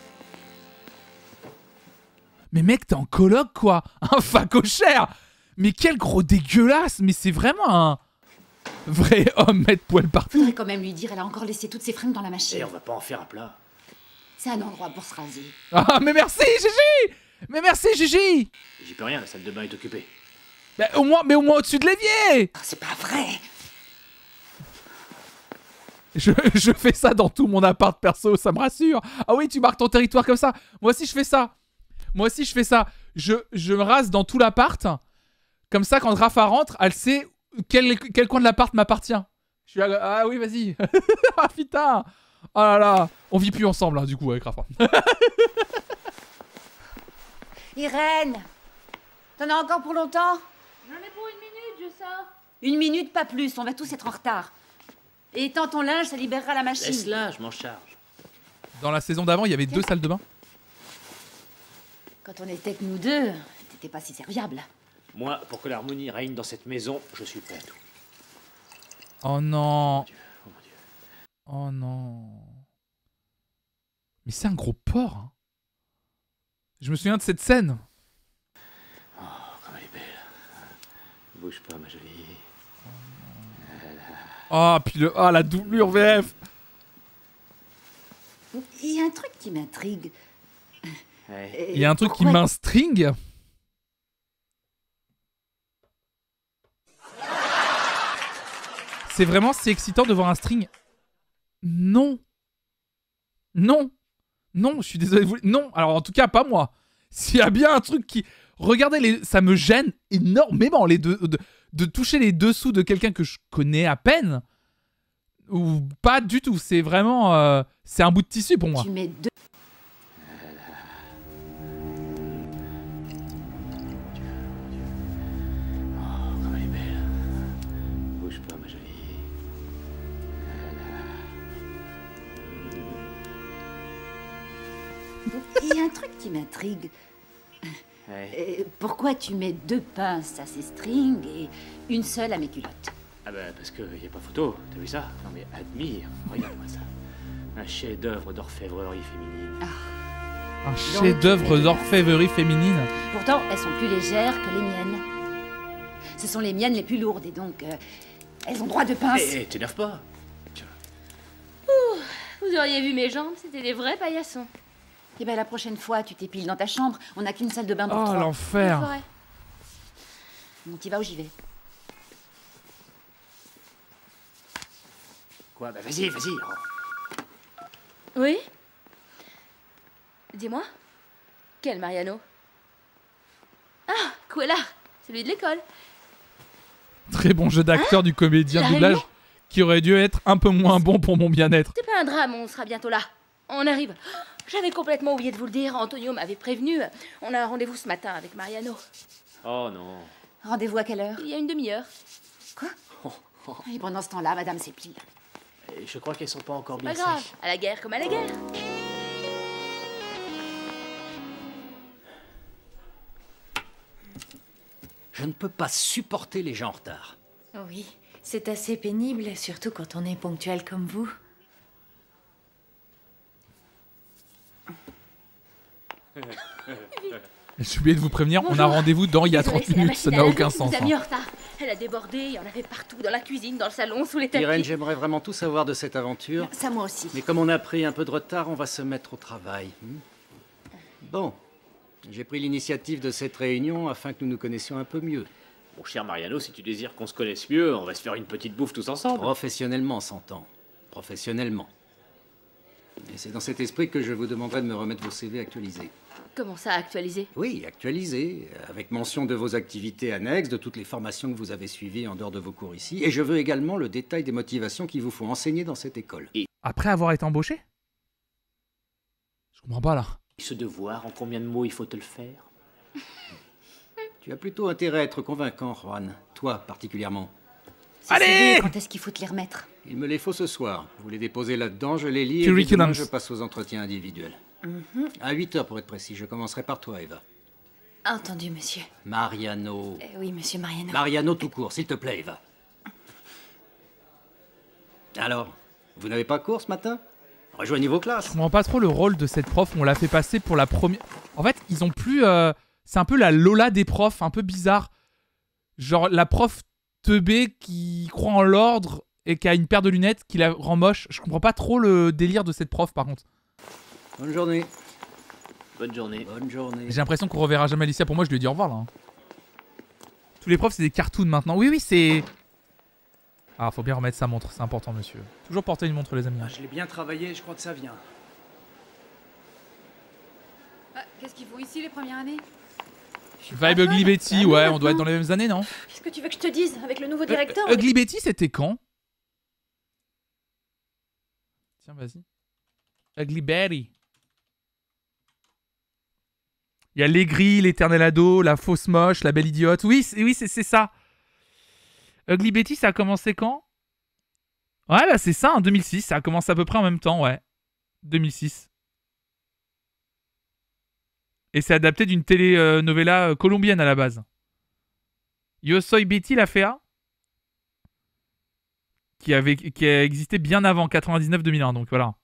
Mais mec, t'es en coloc, quoi. Un facochère. Mais quel gros dégueulasse. Mais c'est vraiment un vrai homme mettre poils partout. Faudrait quand même lui dire, elle a encore laissé toutes ses fringues dans la machine. Et on va pas en faire un plat. C'est un endroit pour se raser. Ah, mais merci, Gigi. Mais merci, Gigi. J'y peux rien, la salle de bain est occupée. Mais au moins au-dessus de l'évier. Oh, c'est pas vrai. Je fais ça dans tout mon appart perso, ça me rassure. Ah oui, tu marques ton territoire comme ça. Moi aussi, je fais ça. Je me rase dans tout l'appart. Comme ça, quand Rafa rentre, elle sait quel coin de l'appart m'appartient. Je suis là, ah oui, vas-y. Ah putain. Oh là là. On vit plus ensemble, hein, du coup, avec Rafa. Irène, t'en as encore pour longtemps? J'en ai pour 1 minute, je sors. 1 minute, pas plus, on va tous être en retard. Et étends ton linge, ça libérera la machine. Laisse-la, je m'en charge. Dans la saison d'avant, il y avait 2 salles de bain. Quand on était que nous deux, t'étais pas si serviable. Moi, pour que l'harmonie règne dans cette maison, je suis prêt à tout. Oh non. Oh mon Dieu. Oh non. Mais c'est un gros porc. Hein. Je me souviens de cette scène. Oh, comme elle est belle. Bouge pas, ma jolie. Oh, puis la doublure VF. Il y a un truc qui m'intrigue. Ouais. Il y a un truc qui m'instringue. C'est vraiment si excitant de voir un string. Non. Non. Non, je suis désolé de vous... Non, alors en tout cas, pas moi. S'il y a bien un truc qui... Regardez, ça me gêne énormément de toucher les dessous de quelqu'un que je connais à peine. Ou pas du tout. C'est vraiment... c'est un bout de tissu pour moi. Tu mets 2... Oh, comme elle est belle. Bouge pas, ma jolie. Il y a un truc qui m'intrigue. Ouais. Pourquoi tu mets 2 pinces à ces strings et une seule à mes culottes? Ah bah parce qu'il n'y a pas photo, t'as vu ça? Non mais admire, regarde-moi ça. Un chef-d'œuvre d'orfèvrerie féminine. Un chef-d'œuvre d'orfèvrerie féminine. Pourtant, elles sont plus légères que les miennes. Ce sont les miennes les plus lourdes et donc elles ont droit de pince. Eh, t'énerve pas. Ouh, vous auriez vu mes jambes, c'était des vrais paillassons. Eh ben la prochaine fois, tu t'épiles dans ta chambre. On n'a qu'une salle de bain pour Oh 3. l'enfer. Bon, t'y vas ou j'y vais? Quoi? Bah vas-y, vas-y. Oui? Dis-moi. Quel Mariano? Ah, Cruella, celui de l'école. Très bon jeu d'acteur du comédien La doublage réunion qui aurait dû être un peu moins bon pour mon bien-être. C'est pas un drame, on sera bientôt là. On arrive. J'avais complètement oublié de vous le dire, Antonio m'avait prévenu. On a un rendez-vous ce matin avec Mariano. Oh non. Rendez-vous à quelle heure? Il y a une demi-heure. Quoi? Et pendant ce temps-là, madame s'épile. Et je crois qu'elles sont pas encore bien Pas grave, sèches. à la guerre comme à la guerre. Je ne peux pas supporter les gens en retard. Oui, c'est assez pénible, surtout quand on est ponctuel comme vous. J'ai oublié de vous prévenir, on a rendez-vous dans il y a 30 minutes, ça n'a aucun sens. Elle hein. mis en retard. Elle a débordé, il y en avait partout, dans la cuisine, dans le salon, sous les tapis. Irène, j'aimerais vraiment tout savoir de cette aventure. Ça, moi aussi. Mais comme on a pris un peu de retard, on va se mettre au travail. Bon, j'ai pris l'initiative de cette réunion afin que nous nous connaissions un peu mieux. Mon cher Mariano, si tu désires qu'on se connaisse mieux, on va se faire une petite bouffe tous ensemble. Professionnellement, s'entend. Professionnellement. Et c'est dans cet esprit que je vous demanderai de me remettre vos CV actualisés. Comment ça, actualisé? Oui, actualisés, avec mention de vos activités annexes, de toutes les formations que vous avez suivies en dehors de vos cours ici. Et je veux également le détail des motivations qu'il vous faut enseigner dans cette école. Après avoir été embauché? Je comprends pas là. Ce devoir, en combien de mots il faut te le faire? Tu as plutôt intérêt à être convaincant, Juan. Toi, particulièrement. Allez! Quand est-ce qu'il faut te les remettre? Il me les faut ce soir. Vous les déposez là-dedans, je les lis et Curriculums. demain, je passe aux entretiens individuels. À 8h pour être précis. Je commencerai par toi, Eva. Entendu, monsieur. Mariano. Oui, monsieur Mariano. Mariano tout court, s'il te plaît, Eva. Alors, vous n'avez pas cours ce matin? Rejoignez vos classes. Je comprends pas trop le rôle de cette prof. On l'a fait passer pour la première... En fait, ils ont plus... C'est un peu la Lola des profs, un peu bizarre. Genre la prof teubée qui croit en l'ordre et qui a une paire de lunettes qui la rend moche. Je comprends pas trop le délire de cette prof, par contre. Bonne journée. Bonne journée. Bonne journée. J'ai l'impression qu'on reverra jamais Alicia. Pour moi, je lui ai dit au revoir, là. Hein. Tous les profs, c'est des cartoons maintenant. Oui, oui, c'est... Ah, faut bien remettre sa montre. C'est important, monsieur. Toujours porter une montre, les amis. Je l'ai bien travaillé, je crois que ça vient. Ah, qu'est-ce qu'ils font ici les premières années? Vibe Ugly Betty, ouais, on doit être dans les mêmes années, non? Qu'est-ce que tu veux que je te dise avec le nouveau directeur? Ugly Betty, c'était quand? Tiens, vas-y. Ugly Betty. Il y a l'aigri, l'éternel ado, la fausse moche, la belle idiote. Oui, c'est ça. Ugly Betty, ça a commencé quand? Ouais, bah c'est ça, en 2006. Ça a commencé à peu près en même temps, ouais. 2006. Et c'est adapté d'une telenovela colombienne à la base. Yo Soy Betty, la FEA, qui a existé bien avant, 99-2001, donc voilà.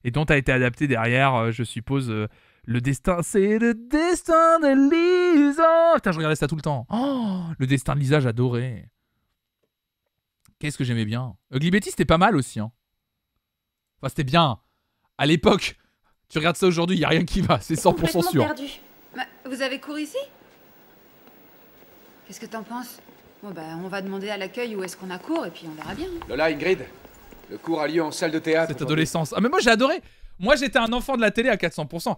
Et dont a été adapté derrière, je suppose, le destin... C'est le destin de Lisa. Putain, je regardais ça tout le temps. Oh, le destin de Lisa, j'adorais. Qu'est-ce que j'aimais bien. Ugly Betty, c'était pas mal aussi. Hein. Enfin, c'était bien. À l'époque... Tu regardes ça aujourd'hui, il n'y a rien qui va, c'est 100% sûr. Perdu. Bah, vous avez cours ici? Qu'est-ce que t'en penses? Bon bah on va demander à l'accueil où est-ce qu'on a cours et puis on verra bien. Lola, Ingrid, le cours a lieu en salle de théâtre. Cette adolescence. Ah mais moi j'ai adoré. Moi j'étais un enfant de la télé à 400%.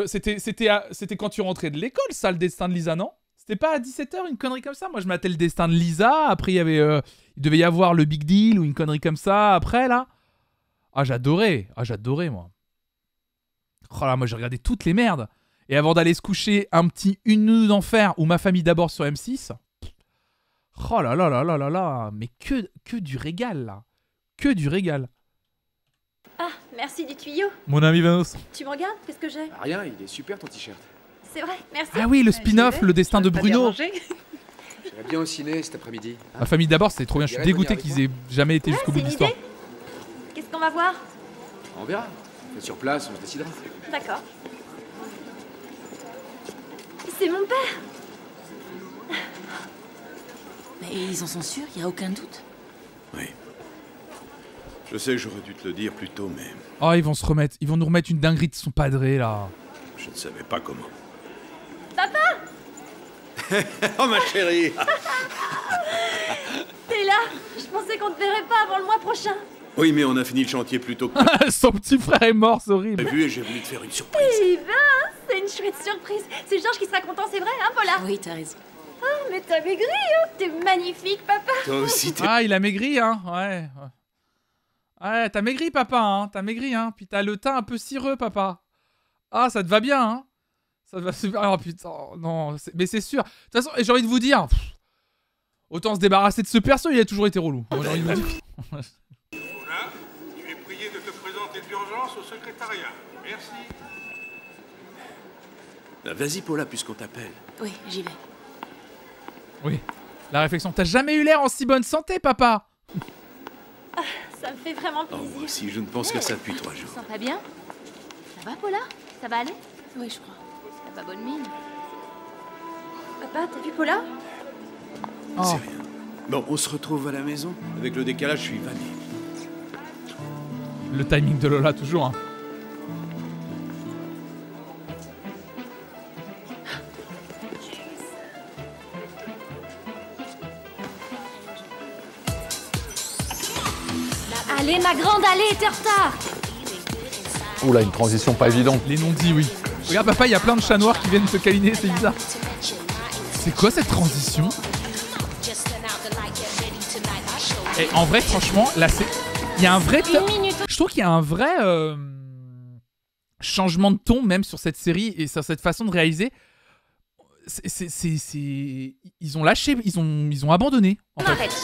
C'était quand tu rentrais de l'école, ça, le destin de Lisa, non? C'était pas à 17h, une connerie comme ça? Moi je m'attendais le destin de Lisa, après il devait y avoir le Big Deal ou une connerie comme ça, après là. Ah j'adorais moi. Oh là, moi j'ai regardé toutes les merdes. Et avant d'aller se coucher, un petit Une nuit d'enfer ou Ma famille d'abord sur M6. Oh là là là là là là. Mais que du régal là. Que du régal. Ah, merci du tuyau. Mon ami Vanos. Tu me regardes? Qu'est-ce que j'ai? Rien, il est super ton t-shirt. C'est vrai, merci. Ah oui, le spin-off, le destin de Bruno. J'irai bien au ciné cet après-midi. Ma famille d'abord, c'était trop bien. Je suis dégoûté qu'ils aient jamais été jusqu'au bout de l'histoire. Qu'est-ce qu'on va voir? On verra. Sur place, on se décidera. D'accord. C'est mon père. Mais ils en sont sûrs, il n'y a aucun doute. Oui. Je sais que j'aurais dû te le dire plus tôt, mais... Oh, ils vont nous remettre une dinguerie de son padré, là. Je ne savais pas comment. Papa! Oh, ma chérie. T'es là? Je pensais qu'on te verrait pas avant le mois prochain. Oui, mais on a fini le chantier plus tôt que... Son petit frère est mort, c'est horrible. J'ai vu et j'ai voulu te faire une surprise. Eh ben, c'est une chouette surprise. C'est Georges qui sera content, c'est vrai, hein, Paula? Oui, t'as raison. Ah, mais t'as maigri, hein? T'es magnifique, papa. Toi aussi, t'es... Ah, il a maigri, hein. Ouais. Ouais, t'as maigri, papa, hein. T'as maigri, hein. Puis t'as le teint un peu cireux, papa. Ah, ça te va bien, hein. Ça te va super... Oh, putain, non. Mais c'est sûr. De toute façon, j'ai envie de vous dire... Autant se débarrasser de ce perso, il a toujours été relou. J'ai envie de vous dire... Tu es prié de te présenter d'urgence au secrétariat. Merci. Vas-y, Paula, puisqu'on t'appelle. Oui, j'y vais. Oui. La réflexion. T'as jamais eu l'air en si bonne santé, papa. Ah, ça me fait vraiment plaisir. Moi aussi, je ne pense qu'à ça depuis 3 jours. Tu te sens pas bien? Ça va, Paula? Ça va aller? Oui, je crois. T'as pas bonne mine. Papa, t'as vu Paula? Oh. C'est rien. Bon, on se retrouve à la maison. Avec le décalage, je suis vanné. Le timing de Lola, toujours, hein. Allez, ma grande, allez, t'es en retard. Oula, une transition pas évidente. Les non-dits, oui. Regarde, papa, il y a plein de chats noirs qui viennent te câliner, c'est bizarre. C'est quoi cette transition? Et en vrai, franchement, là, c'est... Il y a un vrai... Je trouve qu'il y a un vrai changement de ton, même sur cette série et sur cette façon de réaliser. Ils ont lâché, ils ont abandonné. En fait. Arrête.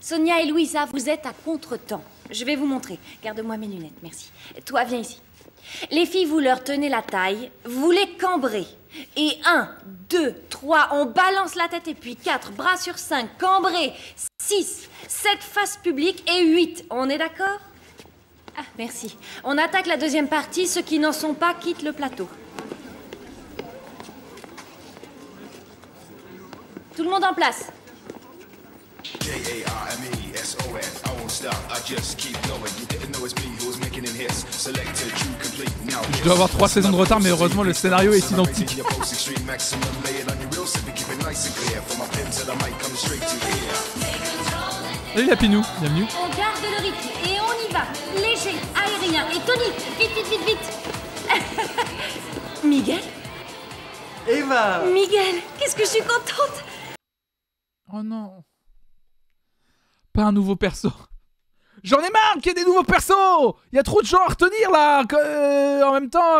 Sonia et Louisa, vous êtes à contre-temps. Je vais vous montrer. Garde-moi mes lunettes, merci. Toi, viens ici. Les filles, vous leur tenez la taille, vous les cambrez. Et 1, 2, 3, on balance la tête et puis 4, bras sur 5, cambré. 6, 7, face publique et 8. On est d'accord? Ah, merci. On attaque la deuxième partie. Ceux qui n'en sont pas quittent le plateau. Tout le monde en place. Je dois avoir 3 saisons de retard, mais heureusement le scénario est identique. Salut Lapinou, bienvenue. On garde le rythme et on y va. Léger, aérien et tonique. Vite, vite, vite, vite. Miguel? Eva! Miguel, qu'est-ce que je suis contente! Oh non. Pas un nouveau perso. J'en ai marre qu'il y ait des nouveaux persos. Il y a trop de gens à retenir là. En même temps,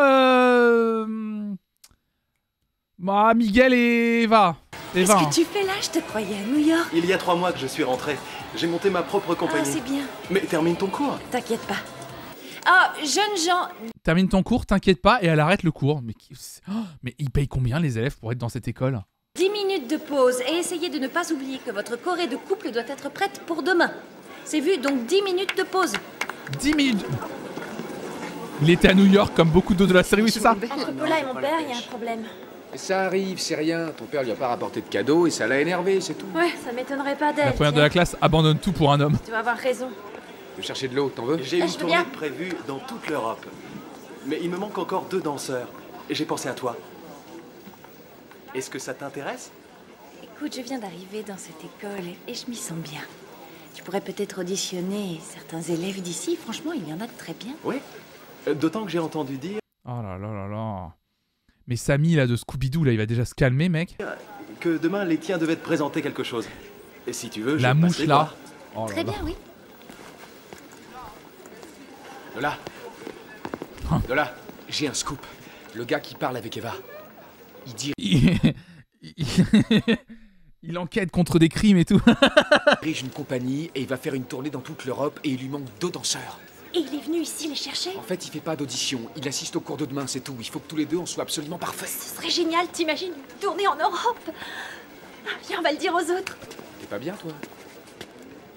bah, Miguel et Eva. Qu'est-ce que tu fais là? Je te croyais à New York. Il y a 3 mois que je suis rentré. J'ai monté ma propre compagnie. Ah, c'est bien. Mais termine ton cours. T'inquiète pas. Oh, jeunes gens. Termine ton cours, t'inquiète pas, et elle arrête le cours. Mais ils payent combien les élèves pour être dans cette école? 10 minutes de pause et essayez de ne pas oublier que votre choré de couple doit être prête pour demain. C'est vu, donc 10 minutes de pause. 10 minutes. Il était à New York comme beaucoup d'autres de la série, oui c'est ça? Entre Paula et mon père, il y a un problème. Mais ça arrive, c'est rien. Ton père lui a pas rapporté de cadeau et ça l'a énervé, c'est tout. Ouais, ça m'étonnerait pas d'elle. La première de la classe abandonne tout pour un homme. Tu vas avoir raison. Je vais chercher de l'eau, t'en veux? J'ai une je veux tournée bien. prévue dans toute l'Europe. Mais il me manque encore 2 danseurs. Et j'ai pensé à toi. Est-ce que ça t'intéresse? Écoute, je viens d'arriver dans cette école et je m'y sens bien. Tu pourrais peut-être auditionner certains élèves d'ici. Franchement, il y en a de très bien. Oui. D'autant que j'ai entendu dire Oh là là là là. Mais Samy là de Scooby-Doo là, il va déjà se calmer mec. que demain les tiens devaient te présenter quelque chose. Et si tu veux, La je mouche passe les là. voir. Oh là Très là. bien, oui. Lola. Lola, j'ai un scoop. Le gars qui parle avec Eva. Il dit... Il enquête contre des crimes et tout. Il dirige une compagnie et il va faire une tournée dans toute l'Europe et il lui manque 2 danseurs. Et il est venu ici les chercher? En fait, il fait pas d'audition. Il assiste au cours de demain, c'est tout. Il faut que tous les deux on soit absolument parfaits. Ce serait génial, t'imagines une tournée en Europe? Viens, on va le dire aux autres. T'es pas bien, toi?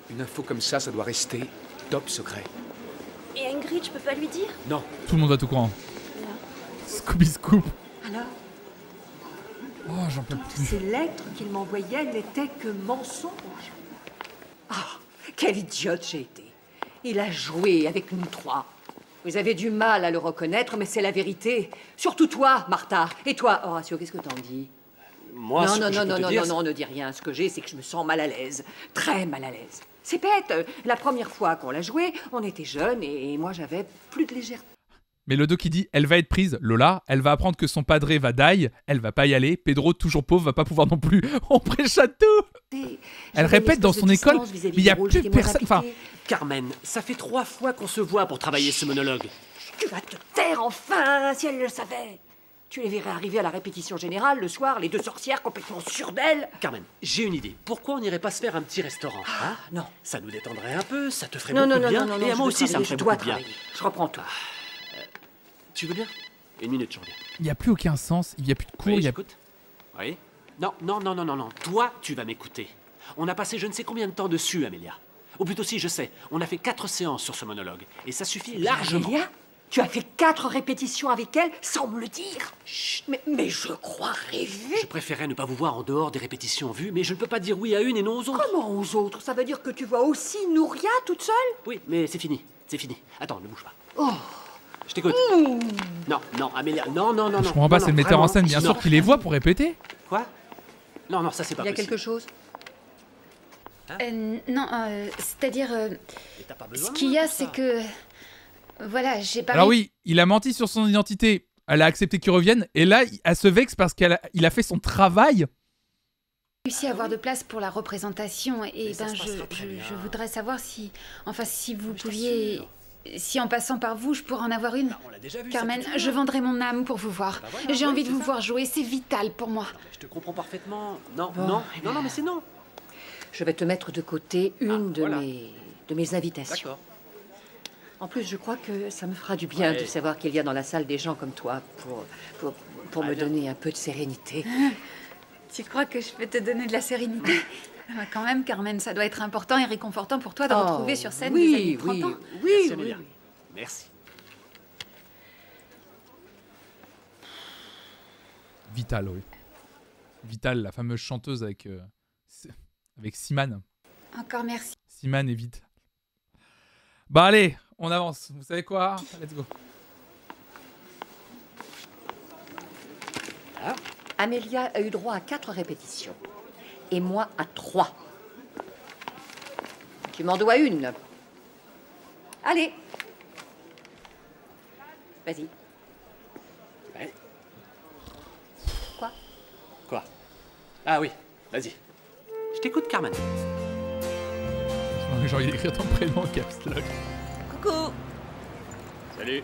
Une info comme ça doit rester top secret. Et Ingrid, je peux pas lui dire? Non. Tout le monde va tout courant. Scooby Scoop. Alors, Oh, j'en peux plus. ces lettres qu'il m'envoyait n'étaient que mensonges. Ah, quelle idiote j'ai été. Il a joué avec nous 3. Vous avez du mal à le reconnaître, mais c'est la vérité. Surtout toi, Martha. Et toi, Horatio, qu'est-ce que t'en dis? Moi, ce que je peux te dire, non, ne dis rien. Ce que j'ai, c'est que je me sens mal à l'aise. Très mal à l'aise. C'est bête. La première fois qu'on l'a joué, on était jeunes et moi, j'avais plus de légèreté. Mais le dos qui dit elle va être prise, Lola, elle va apprendre que son padré va die, elle va pas y aller, Pedro, toujours pauvre, va pas pouvoir non plus. On prêche à tout. Elle répète dans son école, mais il y a plus personne. Enfin, Carmen, ça fait 3 fois qu'on se voit pour travailler ce monologue. Tu vas te taire enfin, si elle le savait. Tu les verrais arriver à la répétition générale le soir, les 2 sorcières complètement sûres d'elles. Carmen, j'ai une idée. Pourquoi on n'irait pas se faire un petit restaurant hein? Non. Ça nous détendrait un peu, ça te ferait Non, beaucoup non, de bien. non, et à je moi veux aussi, ça me travailler, ferait je dois beaucoup de bien. travailler. Je reprends tout. Tu veux bien? Une minute, je reviens. il n'y a plus aucun sens, il n'y a plus de cours, Oui, il y a... j'écoute. Oui? Non. Toi, tu vas m'écouter. On a passé je ne sais combien de temps dessus, Amélia. Ou plutôt si, je sais. On a fait 4 séances sur ce monologue. Et ça suffit largement. Amélia, tu as fait 4 répétitions avec elle sans me le dire. Chut, mais je crois rêver. Je préférais ne pas vous voir en dehors des répétitions vues, mais je ne peux pas dire oui à une et non aux autres. Comment aux autres? Ça veut dire que tu vois aussi Nouria toute seule? Oui, mais c'est fini. C'est fini. Attends, ne bouge pas. Oh. Je t'écoute. Non, Amélia. Non. Je comprends pas, c'est le metteur en scène, bien sûr, qui les voit pour répéter. Quoi? Non, ça c'est pas Il y a possible. quelque chose? Non, c'est-à-dire... t'as pas besoin ce de qu'il y moi a, pour ça. c'est que... Voilà, j'ai pas... Alors oui, il a menti sur son identité, elle a accepté qu'il revienne, et là, elle se vexe parce qu'il a fait son travail. réussi à avoir de place pour la représentation et ça ben se passera très bien. je voudrais savoir si... Enfin, si vous pouviez... Si en passant par vous, je pourrais en avoir une. On l'a déjà vu, Carmen, ça fait je vendrai mon âme pour vous voir. Bah voilà, J'ai ouais, envie de c'est vous ça. voir jouer, c'est vital pour moi. Je te comprends parfaitement. Non, mais c'est non. Je vais te mettre de côté une voilà. de mes invitations. D'accord. En plus, je crois que ça me fera du bien de savoir qu'il y a dans la salle des gens comme toi pour me donner un peu de sérénité. Tu crois que je peux te donner de la sérénité? Quand même, Carmen, ça doit être important et réconfortant pour toi de retrouver sur scène des amis de 30 ans. Merci, Amélia. Merci. Vital, oui. Vital, la fameuse chanteuse avec Simane. Encore merci. Simane et Vital. Bah allez, on avance. Vous savez quoi? Let's go. Voilà. Amélia a eu droit à 4 répétitions. Et moi à 3. Tu m'en dois une. Allez. Vas-y. Ouais. Quoi? Quoi? Ah oui, vas-y. Je t'écoute, Carmen. J'ai envie d'écrire ton prénom en caps lock. Coucou. Salut.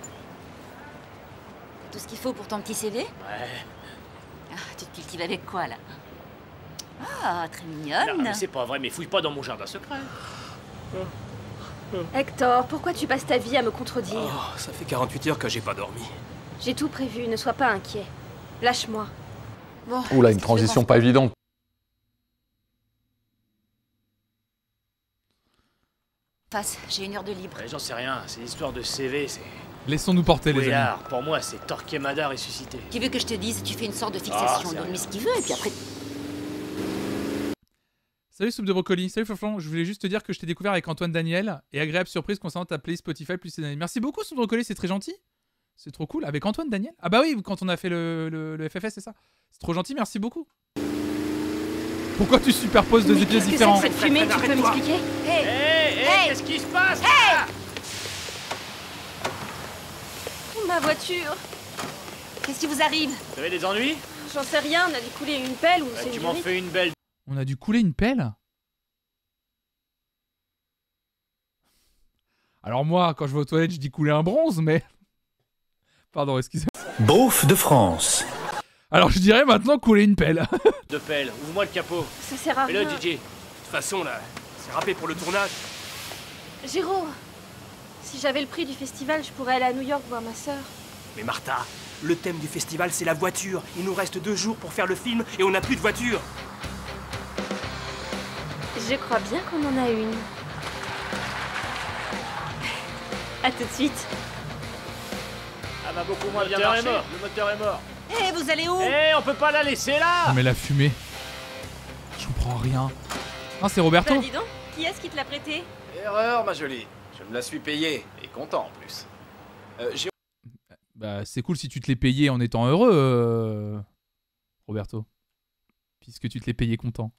Tout ce qu'il faut pour ton petit CV? Ouais. Ah, tu te cultives avec quoi, là? Ah, très mignonne. Non, mais c'est pas vrai, mais fouille pas dans mon jardin secret. Hector, pourquoi tu passes ta vie à me contredire? Oh, ça fait 48 heures que j'ai pas dormi. J'ai tout prévu, ne sois pas inquiet. Lâche-moi. Bon. Oula, une transition pas évidente. Passe, j'ai 1 heure de libre. Ouais, j'en sais rien, c'est l'histoire de CV, c'est... Laissons-nous porter, les amis. Pour moi, c'est Torquemada ressuscité. Tu veux que je te dise, tu fais une sorte de fixation, c'est donne-lui ce qu'il veut, et puis après... Salut Soupe de Brocoli, salut Flonflon, je voulais juste te dire que je t'ai découvert avec Antoine Daniel, et agréable surprise concernant ta playlist Spotify plus ces années. Merci beaucoup Soupe de Brocoli, c'est très gentil. C'est trop cool, avec Antoine Daniel. Ah bah oui, quand on a fait le FFS, c'est ça. C'est trop gentil, merci beaucoup. Pourquoi tu superposes 2 épisodes différents? Qu'est-ce que c'est que cette fumée? Tu peux m'expliquer? Hey, qu'est-ce qui se passe? Ma voiture. Qu'est-ce qui vous arrive? Vous avez des ennuis? J'en sais rien, on a dû couler une pelle ou c'est une Tu m'en durite. fais une belle. On a dû couler une pelle? Alors moi, quand je vais aux toilettes, je dis couler un bronze, mais... Pardon, excusez-moi. Beauf de France. Alors je dirais maintenant couler une pelle. De pelle, ouvre-moi le capot. Ça sert à Et le rien. DJ. De toute façon, là, c'est râpé pour le tournage. Géraud, si j'avais le prix du festival, je pourrais aller à New York voir ma sœur. Mais Martha, le thème du festival, c'est la voiture. Il nous reste 2 jours pour faire le film et on n'a plus de voiture. Je crois bien qu'on en a une. À tout de suite. Ah bah beaucoup moins bien marché. Le moteur est mort. Eh, vous allez où? On peut pas la laisser là. Non mais la fumée. Je comprends rien. Non, c'est Roberto. Bah dis donc, qui est-ce qui te l'a prêté? Erreur, ma jolie. Je me la suis payée. Et content en plus. Bah c'est cool si tu te l'es payé en étant heureux, Roberto. Puisque tu te l'es payé content.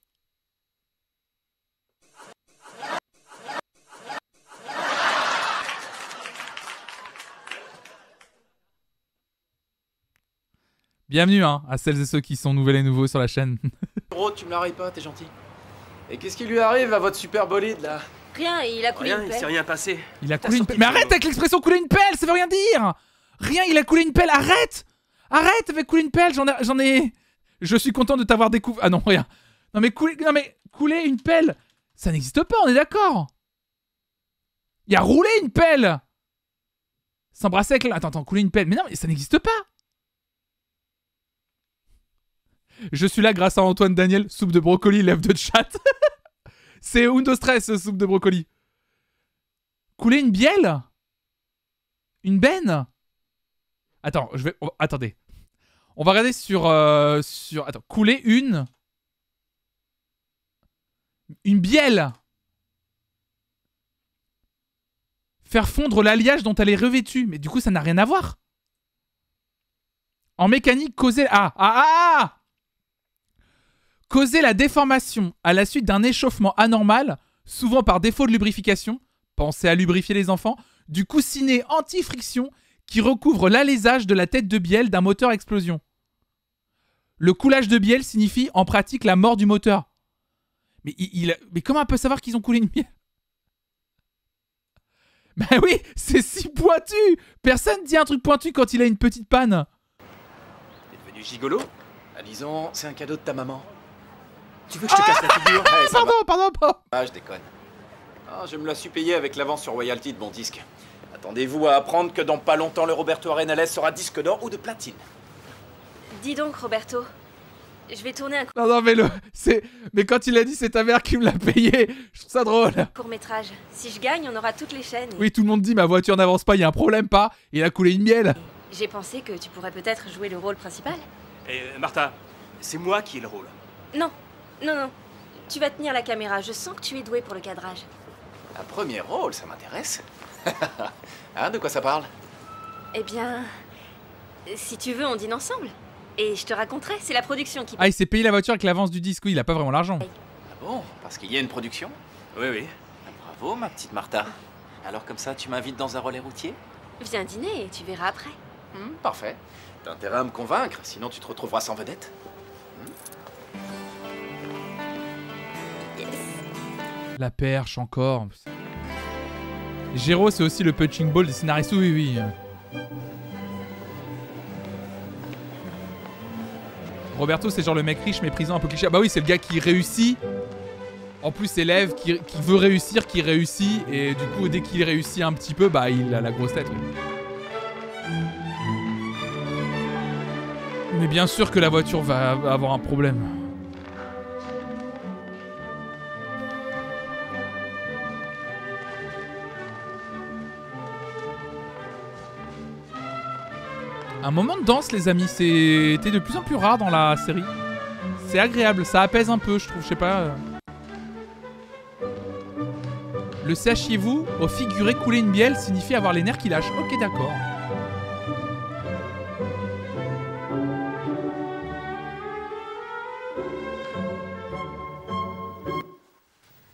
Bienvenue à celles et ceux qui sont nouvelles et nouveaux sur la chaîne. Gros, tu me la rayes pas, t'es gentil. Et qu'est-ce qui lui arrive à votre super bolide là? Rien, il a coulé une Il pelle. s'est rien passé. Il a coulé une pelle. Mais arrête avec l'expression couler une pelle, ça veut rien dire. Rien, il a coulé une pelle, arrête. Arrête avec couler une pelle, j'en ai... Je suis content de t'avoir découvert... Ah non, rien. Non mais couler une pelle, ça n'existe pas, on est d'accord. Il a roulé une pelle. S'embrasser avec... Attends, couler une pelle. Mais non, mais ça n'existe pas. Je suis là grâce à Antoine Daniel, soupe de brocoli, lève de chat. C'est Undo Stress, soupe de brocoli. Couler une bielle? Une benne? Attends, attendez. On va regarder sur... Attends, couler une bielle. Faire fondre l'alliage dont elle est revêtue. Mais du coup, ça n'a rien à voir. En mécanique, causer... Causer la déformation à la suite d'un échauffement anormal, souvent par défaut de lubrification, pensez à lubrifier les enfants, du coussinet anti-friction qui recouvre l'alésage de la tête de bielle d'un moteur à explosion. Le coulage de bielle signifie en pratique la mort du moteur. Mais, mais comment on peut savoir qu'ils ont coulé une bielle? Ben oui, c'est si pointu. Personne dit un truc pointu quand il a une petite panne. T'es devenu gigolo? Ah, disons, c'est un cadeau de ta maman. Tu veux que je te casse la figure? Ouais, pardon. Ah, je déconne. Ah, je me la suis payé avec l'avance sur royalty de mon disque. Attendez-vous à apprendre que dans pas longtemps, le Roberto Arenales sera disque d'or ou de platine. Dis donc, Roberto. Je vais tourner un Non, non, mais mais quand il a dit c'est ta mère qui me l'a payé, je trouve ça drôle. court-métrage. Si je gagne, on aura toutes les chaînes. Oui, tout le monde dit ma voiture n'avance pas, il y a un problème, pas. Il a coulé une miel. J'ai pensé que tu pourrais peut-être jouer le rôle principal. Et Martha, c'est moi qui ai le rôle. Non, non, non. Tu vas tenir la caméra. Je sens que tu es doué pour le cadrage. Un premier rôle, ça m'intéresse. Hein, de quoi ça parle? Eh bien, si tu veux, on dîne ensemble. Et je te raconterai, c'est la production qui... Ah, il s'est payé la voiture avec l'avance du disque, oui, il a pas vraiment l'argent. Ah bon? Parce qu'il y a une production? Oui, oui. Bravo, ma petite Martha. Alors comme ça, tu m'invites dans un relais routier? Viens dîner et tu verras après. Parfait. T'as intérêt à me convaincre, sinon tu te retrouveras sans vedette. La perche encore. Géraud, c'est aussi le punching ball des scénaristes, oui, oui. Roberto, c'est genre le mec riche méprisant un peu cliché. Ah bah oui, c'est le gars qui réussit. En plus, élève qui veut réussir, qui réussit. Et du coup, dès qu'il réussit un petit peu, bah il a la grosse tête. Oui. Mais bien sûr que la voiture va avoir un problème. Un moment de danse, les amis, c'était de plus en plus rare dans la série. C'est agréable, ça apaise un peu, je trouve, je sais pas. Le sachiez-vous, au figuré couler une bielle signifie avoir les nerfs qui lâchent. Ok, d'accord.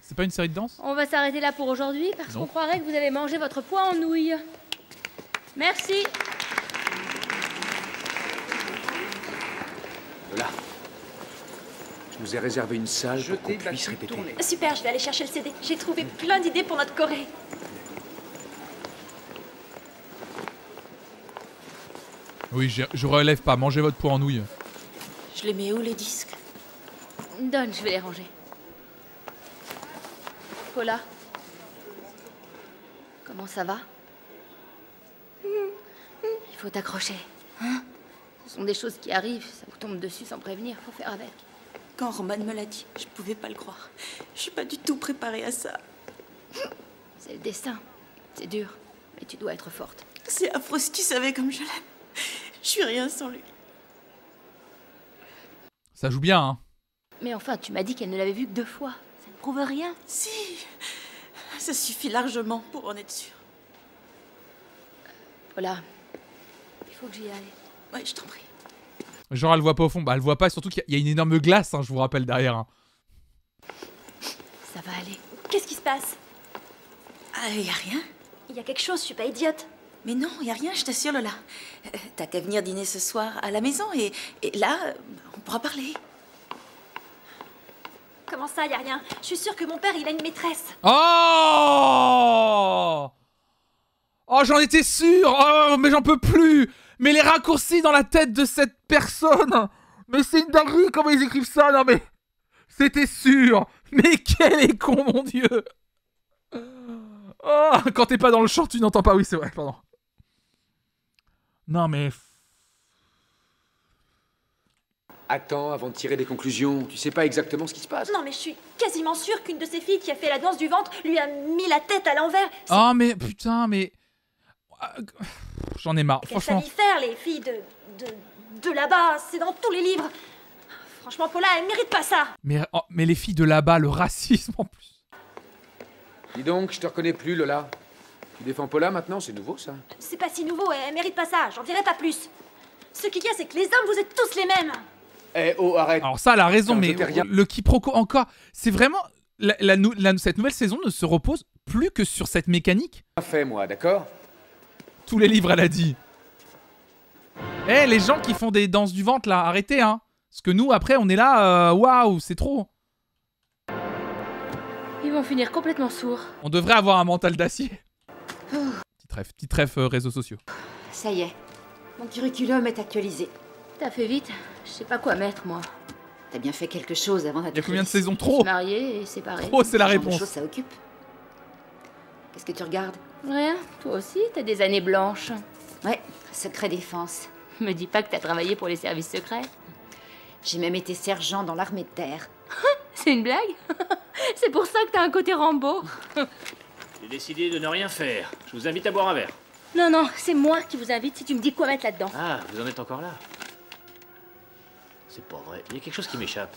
C'est pas une série de danse? On va s'arrêter là pour aujourd'hui parce qu'on croirait que vous avez mangé votre pois en nouilles. Merci. Lola, je nous ai réservé une salle pour qu'on puisse répéter. Super, je vais aller chercher le CD. J'ai trouvé plein d'idées pour notre Corée. Oui, je relève pas, mangez votre pois en nouilles. Je les mets où les disques? Donne, je vais les ranger. Paula, comment ça va? Il faut t'accrocher. Hein? Ce sont des choses qui arrivent, ça vous tombe dessus sans prévenir, faut faire avec. Quand Roman me l'a dit, je pouvais pas le croire. Je suis pas du tout préparée à ça. C'est le destin. C'est dur, mais tu dois être forte. C'est affreux si tu savais comme je l'aime. Je suis rien sans lui. Ça joue bien, hein. Mais enfin, tu m'as dit qu'elle ne l'avait vu que 2 fois. Ça ne prouve rien. Si, ça suffit largement pour en être sûre. Voilà, il faut que j'y aille. Ouais, je t'en prie. Genre, elle voit pas au fond. Bah, elle voit pas, surtout qu'il y a une énorme glace, hein, je vous rappelle, derrière. Hein. Ça va aller. Qu'est-ce qui se passe? Ah, y a rien? Il y a quelque chose, je suis pas idiote. Mais non, y a rien, je t'assure, Lola. T'as qu'à venir dîner ce soir à la maison et là, on pourra parler. Comment ça, y a rien? Je suis sûre que mon père, il a une maîtresse. Oh! Oh, j'en étais sûr! Oh, mais j'en peux plus! Mais les raccourcis dans la tête de cette personne! Mais c'est une dinguerie comment ils écrivent ça! Non mais... C'était sûr! Mais quel est con, mon Dieu! Oh, quand t'es pas dans le champ, tu n'entends pas. Oui, c'est vrai, pardon. Non mais... Attends, avant de tirer des conclusions, tu sais pas exactement ce qui se passe. Non mais je suis quasiment sûre qu'une de ces filles qui a fait la danse du ventre lui a mis la tête à l'envers. Oh mais putain, mais... J'en ai marre, Qu'elles franchement. savent y faire, les filles de là-bas, c'est dans tous les livres. Franchement, Paula, elle mérite pas ça. Mais les filles de là-bas, le racisme en plus. Dis donc, je te reconnais plus, Lola. Tu défends Paula maintenant, c'est nouveau ça? C'est pas si nouveau, elle mérite pas ça, j'en dirai pas plus. Ce qu'il y a, c'est que les hommes, vous êtes tous les mêmes. Eh oh, arrête. Alors ça, elle a raison, Non, mais le quiproquo encore... C'est vraiment... cette nouvelle saison ne se repose plus que sur cette mécanique. Fait moi, d'accord? Tous les livres, elle a dit. Eh, les gens qui font des danses du ventre, là, arrêtez, hein. Parce que nous, après, on est là, waouh, c'est trop. Ils vont finir complètement sourds. On devrait avoir un mental d'acier. Petit ref réseaux sociaux. Ça y est, mon curriculum est actualisé. T'as fait vite, je sais pas quoi mettre, moi. T'as bien fait quelque chose avant d'être... Il y a combien de saisons? Trop? Marié et séparé. Trop, c'est la Ce genre de réponse. choses, ça occupe. Qu'est-ce que tu regardes? Rien, toi aussi, t'as des années blanches. Ouais, secret défense. Me dis pas que t'as travaillé pour les services secrets. J'ai même été sergent dans l'armée de terre. C'est une blague? C'est pour ça que t'as un côté Rambo. J'ai décidé de ne rien faire. Je vous invite à boire un verre. Non, non, c'est moi qui vous invite si tu me dis quoi mettre là-dedans. Ah, vous en êtes encore là? C'est pas vrai. Il y a quelque chose qui m'échappe.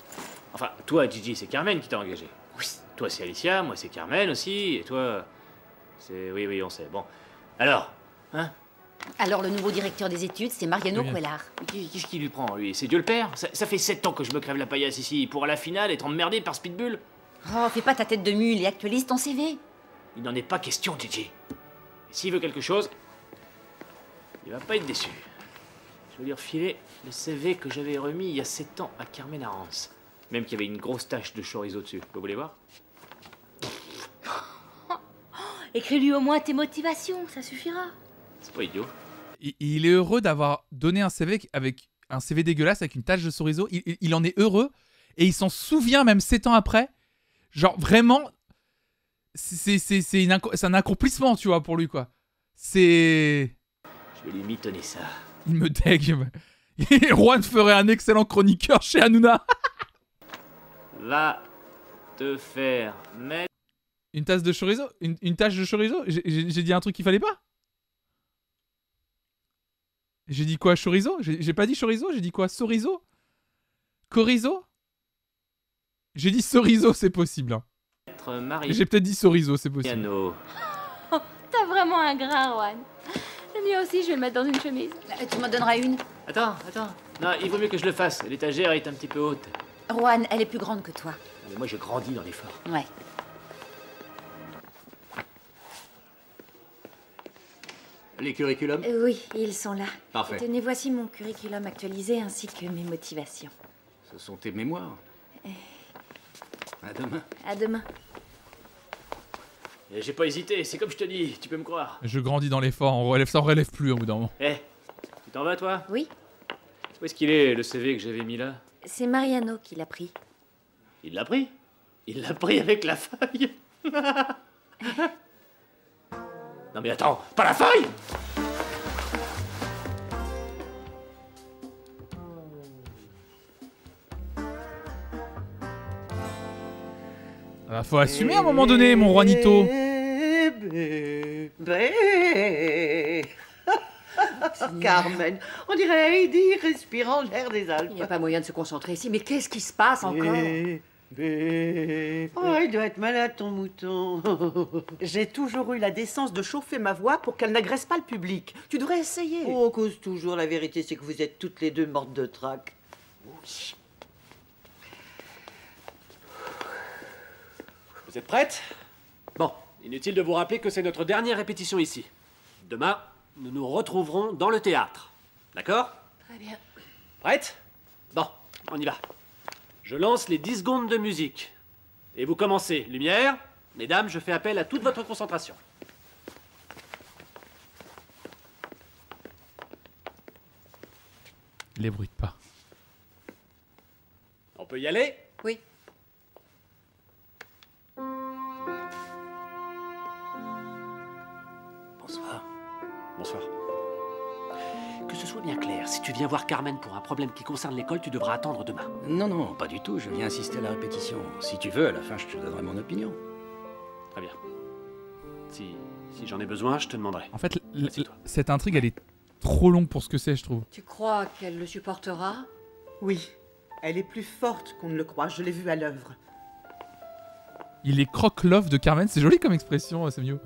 Enfin, toi, Gigi, c'est Carmen qui t'a engagé. Oui. Toi, c'est Alicia, moi, c'est Carmen aussi. Et toi, c'est... Oui, oui, on sait. Bon. Alors, hein? Alors, le nouveau directeur des études, c'est Mariano Cuellar. Qu'est-ce qui lui prend, lui? C'est Dieu le Père? Ça fait 7 ans que je me crève la paillasse ici pour à la finale être emmerdé par Speedbull. Oh, fais pas ta tête de mule et actualise ton CV. Il n'en est pas question, Gigi. Et s'il veut quelque chose, il va pas être déçu. Je vais lui refiler le CV que j'avais remis il y a 7 ans à Carmen Arance. Même qu'il y avait une grosse tache de chorizo dessus. Vous voulez voir? Écris-lui au moins tes motivations, ça suffira. C'est pas idiot. Il est heureux d'avoir donné un CV avec un CV dégueulasse avec une tache de chorizo. Il en est heureux et il s'en souvient même 7 ans après. Genre vraiment, c'est un accomplissement, tu vois, pour lui, quoi. C'est... Je vais lui mitonner ça. Il me dégue. Juan ferait un excellent chroniqueur chez Hanouna. Va te faire mettre... Une tasse de chorizo? Une tache de chorizo? J'ai dit un truc qu'il fallait pas? J'ai dit quoi, chorizo? J'ai pas dit chorizo, j'ai dit quoi, sorizo? Chorizo? J'ai dit sorizo, c'est possible. Hein. J'ai peut-être dit sorizo, c'est possible. Oh, t'as vraiment un grain, Juan. Le mien aussi, je vais le mettre dans une chemise. Tu m'en donneras une? Attends. Non, il vaut mieux que je le fasse. L'étagère est un petit peu haute. Juan, elle est plus grande que toi. Mais moi, je grandis dans l'effort. Ouais. Les curriculums? Oui, ils sont là. Parfait. Tenez, voici mon curriculum actualisé ainsi que mes motivations. Ce sont tes mémoires. À demain. À demain. Et j'ai pas hésité, c'est comme je te dis, tu peux me croire. Je grandis dans l'effort, ça en relève plus au bout d'un moment. Eh, tu t'en vas, toi? Oui. Où est-ce qu'il est, le CV que j'avais mis là? C'est Mariano qui l'a pris. Il l'a pris? Il l'a pris avec la feuille? Non mais attends, pas la feuille! Ah, faut assumer à un moment donné, mon Juanito. Carmen, on dirait Heidi respirant l'air des Alpes. Il n'y a pas moyen de se concentrer ici, mais qu'est-ce qui se passe encore? Oh, il doit être malade, ton mouton. J'ai toujours eu la décence de chauffer ma voix pour qu'elle n'agresse pas le public. Tu devrais essayer. Oh, on cause toujours. La vérité, c'est que vous êtes toutes les deux mortes de trac. Oui. Vous êtes prêtes? Bon, inutile de vous rappeler que c'est notre dernière répétition ici. Demain, nous nous retrouverons dans le théâtre. D'accord? Très bien. Prête? Bon, on y va. Je lance les 10 secondes de musique. Et vous commencez. Lumière. Mesdames, je fais appel à toute votre concentration. Les bruits de pas. On peut y aller? Oui. Bonsoir. Bonsoir. Que ce soit bien clair, si tu viens voir Carmen pour un problème qui concerne l'école, tu devras attendre demain. Non, non, pas du tout. Je viens assister à la répétition. Si tu veux, à la fin, je te donnerai mon opinion. Très bien. Si j'en ai besoin, je te demanderai. En fait, cette intrigue, elle est trop longue pour ce que c'est, je trouve. Tu crois qu'elle le supportera? Oui, elle est plus forte qu'on ne le croit. Je l'ai vue à l'œuvre. Il est croque-love de Carmen. C'est joli comme expression, c'est mieux.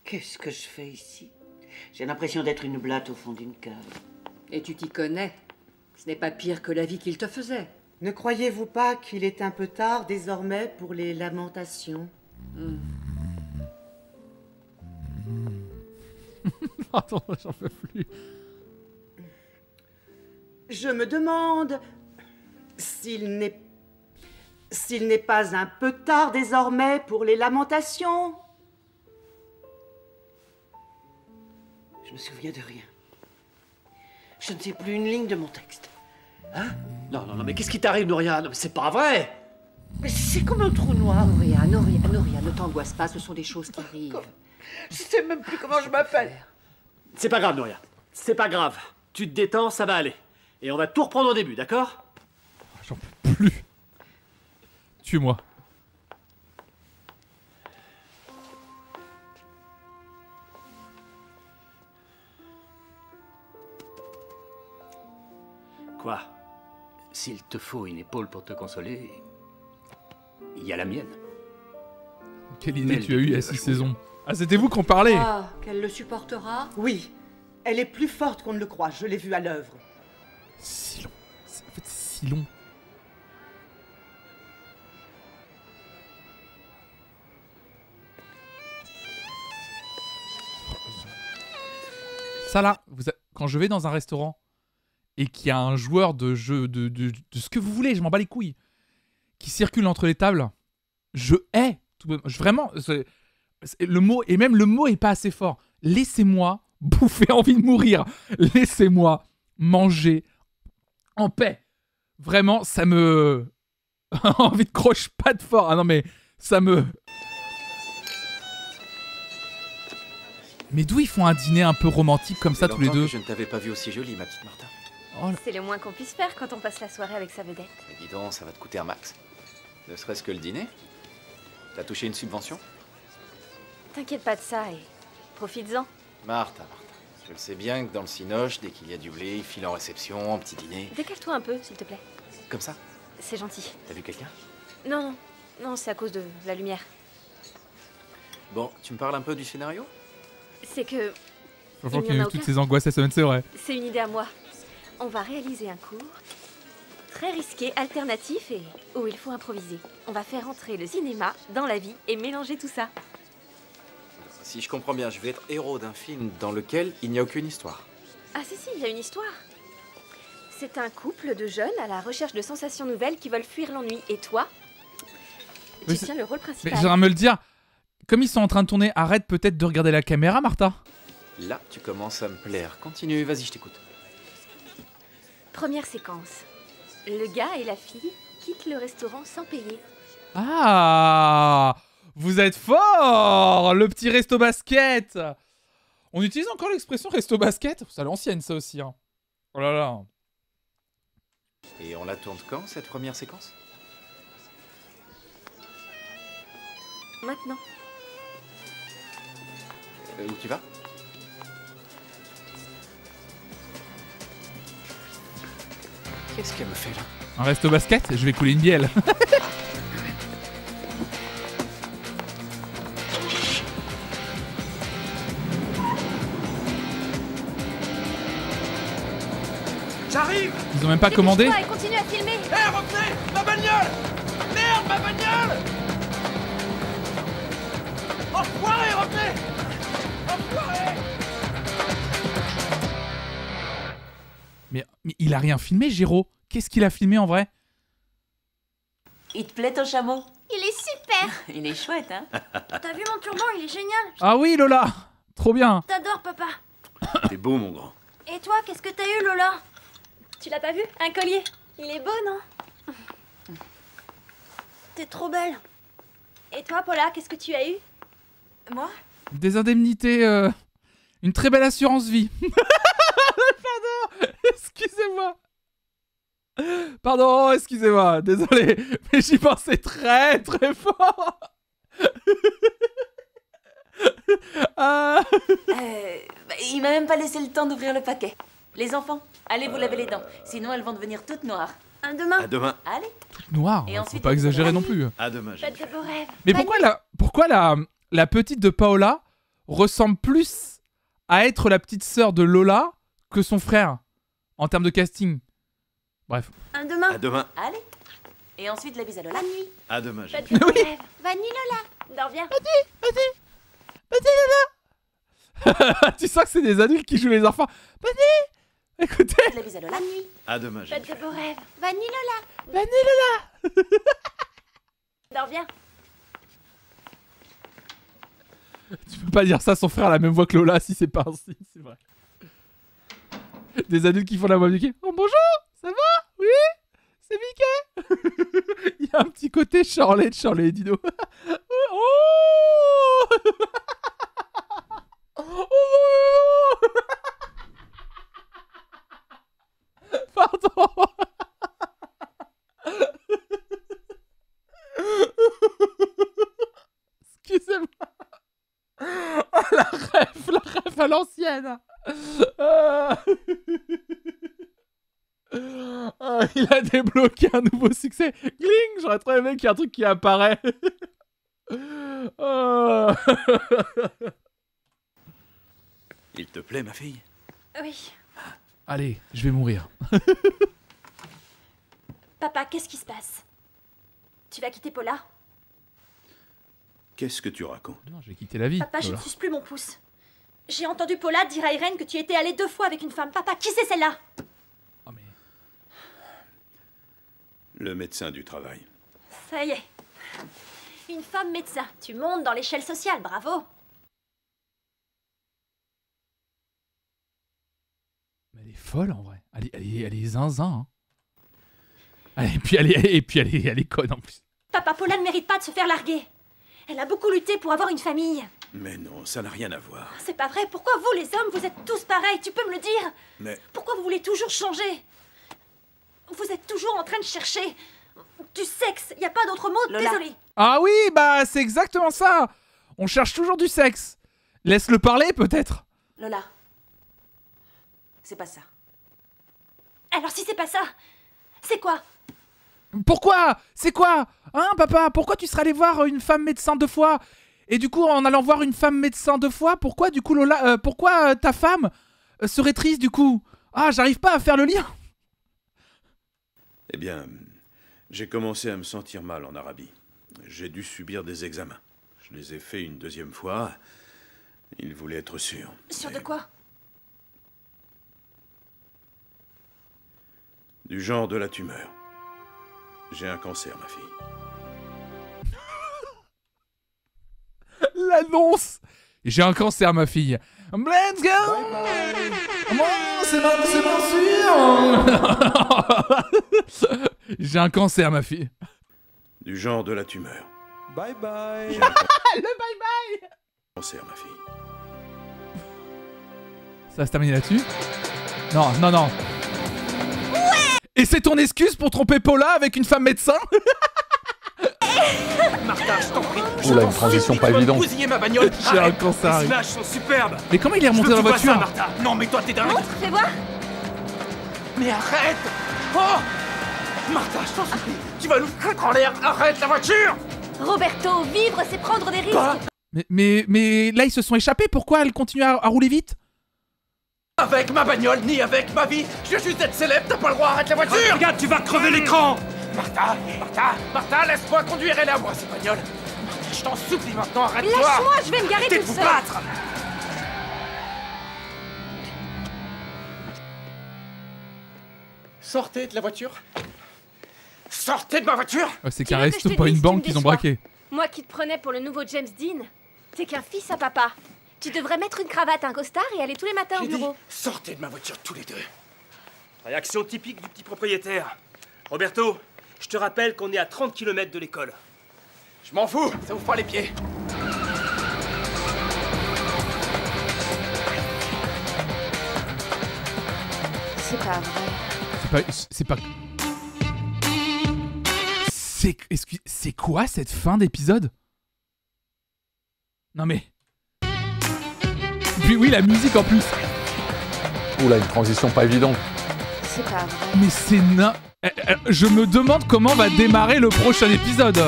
Qu'est-ce que je fais ici? J'ai l'impression d'être une blatte au fond d'une cave. Et tu t'y connais. Ce n'est pas pire que la vie qu'il te faisait. Ne croyez-vous pas qu'il est un peu tard désormais pour les lamentations? Attends, j'en peux plus. Je me demande s'il n'est pas un peu tard désormais pour les lamentations. Je me souviens de rien. Je ne sais plus une ligne de mon texte. Hein? Non, mais qu'est-ce qui t'arrive, Nouria? Non, mais c'est pas vrai! Mais c'est comme un trou noir. Noria, ne t'angoisse pas, ce sont des choses qui arrivent. Je sais même plus comment je m'appelle. C'est pas grave, Noria. C'est pas grave. Tu te détends, ça va aller. Et on va tout reprendre au début, d'accord? J'en peux plus. Tue-moi. Quoi? S'il te faut une épaule pour te consoler, il y a la mienne. Quelle idée tu as eue il y a 6 saisons? Ah, c'était vous qu'on parlait. Ah, qu'elle le supportera? Oui, elle est plus forte qu'on ne le croit, je l'ai vue à l'œuvre. Si long. En fait, c'est si long. Ça là, quand je vais dans un restaurant et qu'il y a un joueur de jeu, de ce que vous voulez, je m'en bats les couilles, qui circule entre les tables, je hais. Vraiment, le mot, et même le mot est pas assez fort. Laissez-moi bouffer, envie de mourir. Laissez-moi manger en paix. Vraiment, ça me... envie de croche-patte fort. Ah non mais, ça me... Mais d'où ils font un dîner un peu romantique comme ça tous les deux? Je ne t'avais pas vu aussi jolie, ma petite Martha. Oh, c'est le moins qu'on puisse faire quand on passe la soirée avec sa vedette. Mais dis donc, ça va te coûter un max. Ne serait-ce que le dîner. T'as touché une subvention? T'inquiète pas de ça et profites-en. Martha, je le sais bien que dans le Cinoche, dès qu'il y a du blé, il file en réception, en petit dîner. Décale-toi un peu, s'il te plaît. Comme ça? C'est gentil. T'as vu quelqu'un? Non, c'est à cause de la lumière. Bon, tu me parles un peu du scénario? C'est que... Franchement, qu'il y a eu toutes ces angoisses cette semaine, c'est vrai. C'est une idée à moi. On va réaliser un cours très risqué, alternatif et où il faut improviser. On va faire entrer le cinéma dans la vie et mélanger tout ça. Si je comprends bien, je vais être héros d'un film dans lequel il n'y a aucune histoire. Ah si, il y a une histoire. C'est un couple de jeunes à la recherche de sensations nouvelles qui veulent fuir l'ennui. Et toi, tu tiens le rôle principal. Mais j'aimerais me le dire, comme ils sont en train de tourner, arrête peut-être de regarder la caméra, Martha. Là, tu commences à me plaire. Continue, vas-y, je t'écoute. Première séquence. Le gars et la fille quittent le restaurant sans payer. Ah, vous êtes fort. Le petit resto basket. On utilise encore l'expression resto basket? C'est à l'ancienne ça aussi. Hein. Oh là là. Et on la tourne quand, cette première séquence? Maintenant. Où tu vas? Qu'est-ce qu'elle me fait là? Un resto basket? Je vais couler une bielle. J'arrive! Ils ont même pas commandé? Et continue à filmer. Hé, revenez! Ma bagnole! Merde, ma bagnole! Enfoiré, revenez! Enfoiré! Mais il a rien filmé, Géraud. Qu'est-ce qu'il a filmé en vrai? Il te plaît ton chameau? Il est super. Il est chouette, hein? T'as vu mon turban? Il est génial. Ah oui, Lola. Trop bien. T'adores, papa. T'es beau, mon grand. Et toi, qu'est-ce que t'as eu, Lola? Tu l'as pas vu? Un collier. Il est beau, non? T'es trop belle. Et toi, Paula, qu'est-ce que tu as eu? Moi? Des indemnités, une très belle assurance vie. Pardon, excusez-moi. Pardon, excusez-moi, désolé, mais j'y pensais très très fort. Il m'a même pas laissé le temps d'ouvrir le paquet. Les enfants, allez vous laver les dents, sinon elles vont devenir toutes noires. À demain. À demain. Allez. Noir, Et faut ensuite, pas exagérer non plus. À demain, Faites de beaux rêves. Mais pourquoi la petite de Paola ressemble plus à être la petite sœur de Lola que son frère en termes de casting? Bref. À demain. À demain. Allez. Et ensuite la bise à Lola. Bonne nuit. À demain, Faites j'ai de beaux rêves. Bonne nuit, Lola. Dors bien. Vas-y, Lola. Tu sens que c'est des adultes qui jouent les enfants. Vas-y. Écoutez. La bise à Lola. Bonne nuit. À demain, j'ai Faites de beaux rêves. Bonne nuit, Lola. Bonne nuit, Lola. Dors bien. Tu peux pas dire ça, son frère a la même voix que Lola si c'est pas ainsi, c'est vrai. Des adultes qui font la voix de Mickey. Oh bonjour, ça va? Oui? C'est Mickey. Il y a Un petit côté Charlotte et Dino. Oh pardon. Excusez-moi. Oh, la ref à l'ancienne. Il a débloqué un nouveau succès. Gling, j'aurais trop aimé qu'il y ait un truc qui apparaît. Il te plaît, ma fille? Oui. Allez, je vais mourir. Papa, qu'est-ce qui se passe? Tu vas quitter Paula? Qu'est-ce que tu racontes? Non, je vais quitter la vie. Papa, je ne suce plus mon pouce. J'ai entendu Paula dire à Irène que tu étais allé 2 fois avec une femme. Papa, qui c'est celle-là? Le médecin du travail. Ça y est. Une femme médecin. Tu montes dans l'échelle sociale, bravo. Mais elle est folle en vrai. Elle est zinzin. Hein. Et puis elle est conne en plus. Papa, Paula ne mérite pas de se faire larguer. Elle a beaucoup lutté pour avoir une famille. Mais non, ça n'a rien à voir. C'est pas vrai. Pourquoi vous, les hommes, vous êtes tous pareils? Tu peux me le dire? Mais... Pourquoi vous voulez toujours changer? Vous êtes toujours en train de chercher du sexe. Y a pas d'autre mot, désolé. Ah oui, bah c'est exactement ça. On cherche toujours du sexe. Laisse-le parler peut-être. Lola, c'est pas ça. Alors si c'est pas ça, c'est quoi? Pourquoi? C'est quoi? Hein, papa? Pourquoi tu serais allé voir une femme médecin 2 fois? Et du coup, en allant voir une femme médecin 2 fois, pourquoi du coup Lola, pourquoi ta femme serait triste du coup? Ah, j'arrive pas à faire le lien. Eh bien, j'ai commencé à me sentir mal en Arabie. J'ai dû subir des examens. Je les ai faits une 2e fois. Il voulait être sûr. Sûr de quoi? Du genre de la tumeur. J'ai un cancer, ma fille. L'annonce. J'ai un cancer, ma fille. Let's go. Oh, c'est sûr. J'ai un cancer, ma fille. Du genre de la tumeur. Bye bye. Le bye bye. Cancer, ma fille. Ça va se terminer là-dessus? Non, non, non. Ouais. Et c'est ton excuse pour tromper Paula avec une femme médecin? Martha, je t'en prie. Oula, une transition pas évidente. Bousiller ma bagnole. J'ai un cancer. Les images sont superbes. Mais comment il est remonté dans la voiture? Ça, Martha. Non, mais toi, t'es dingue. Montre, fais voir. Mais arrête. Oh Martha, je t'en supplie. Tu vas nous foutre en l'air. Arrête la voiture. Roberto, vivre, c'est prendre des risques. Bah. Mais là, ils se sont échappés. Pourquoi elle continue à rouler vite? Avec ma bagnole, ni avec ma vie. Je suis juste être célèbre, t'as pas le droit, arrête la voiture. Regarde, tu vas crever l'écran. Martha, laisse-moi conduire, elle est à moi, cette bagnole. Martha, je t'en supplie maintenant, arrête-toi. Lâche-moi, je vais me garer toute vous seule. battre. Sortez de la voiture. Sortez de ma voiture. Oh, c'est qu'un resto, pas une banque qu'ils ont braqué. Moi qui te prenais pour le nouveau James Dean, t'es qu'un fils à papa. Tu devrais mettre une cravate, un costard et aller tous les matins au bureau. Sortez de ma voiture tous les deux. Réaction typique du petit propriétaire. Roberto, je te rappelle qu'on est à 30 km de l'école. Je m'en fous, ça vous fera les pieds. C'est pas vrai. C'est quoi cette fin d'épisode? Non mais... Puis oui, la musique en plus. Oula, une transition pas évidente. C'est pas vrai. Mais c'est je me demande comment va démarrer le prochain épisode.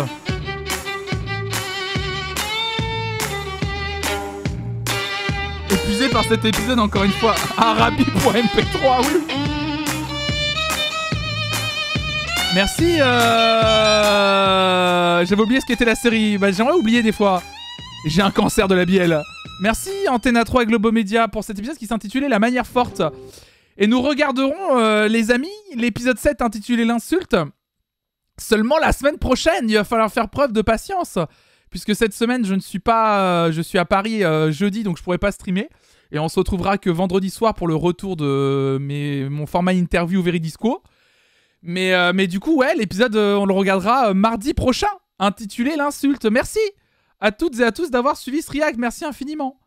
Épuisé par cet épisode encore une fois. Arabi.mp3, oui. Merci. J'avais oublié ce qu'était la série. Bah, j'aimerais oublier des fois. J'ai un cancer de la bielle. Merci Antena 3 et Globomédia pour cet épisode qui s'intitulait La manière forte. Et nous regarderons, les amis, l'épisode 7 intitulé L'insulte. Seulement la semaine prochaine, il va falloir faire preuve de patience. Puisque cette semaine, je ne suis pas... je suis à Paris jeudi, donc je pourrai pas streamer. Et on se retrouvera que vendredi soir pour le retour de mon format interview Veridisco. Mais du coup, ouais, l'épisode, on le regardera mardi prochain, intitulé L'insulte. Merci à toutes et à tous d'avoir suivi ce react. Merci infiniment.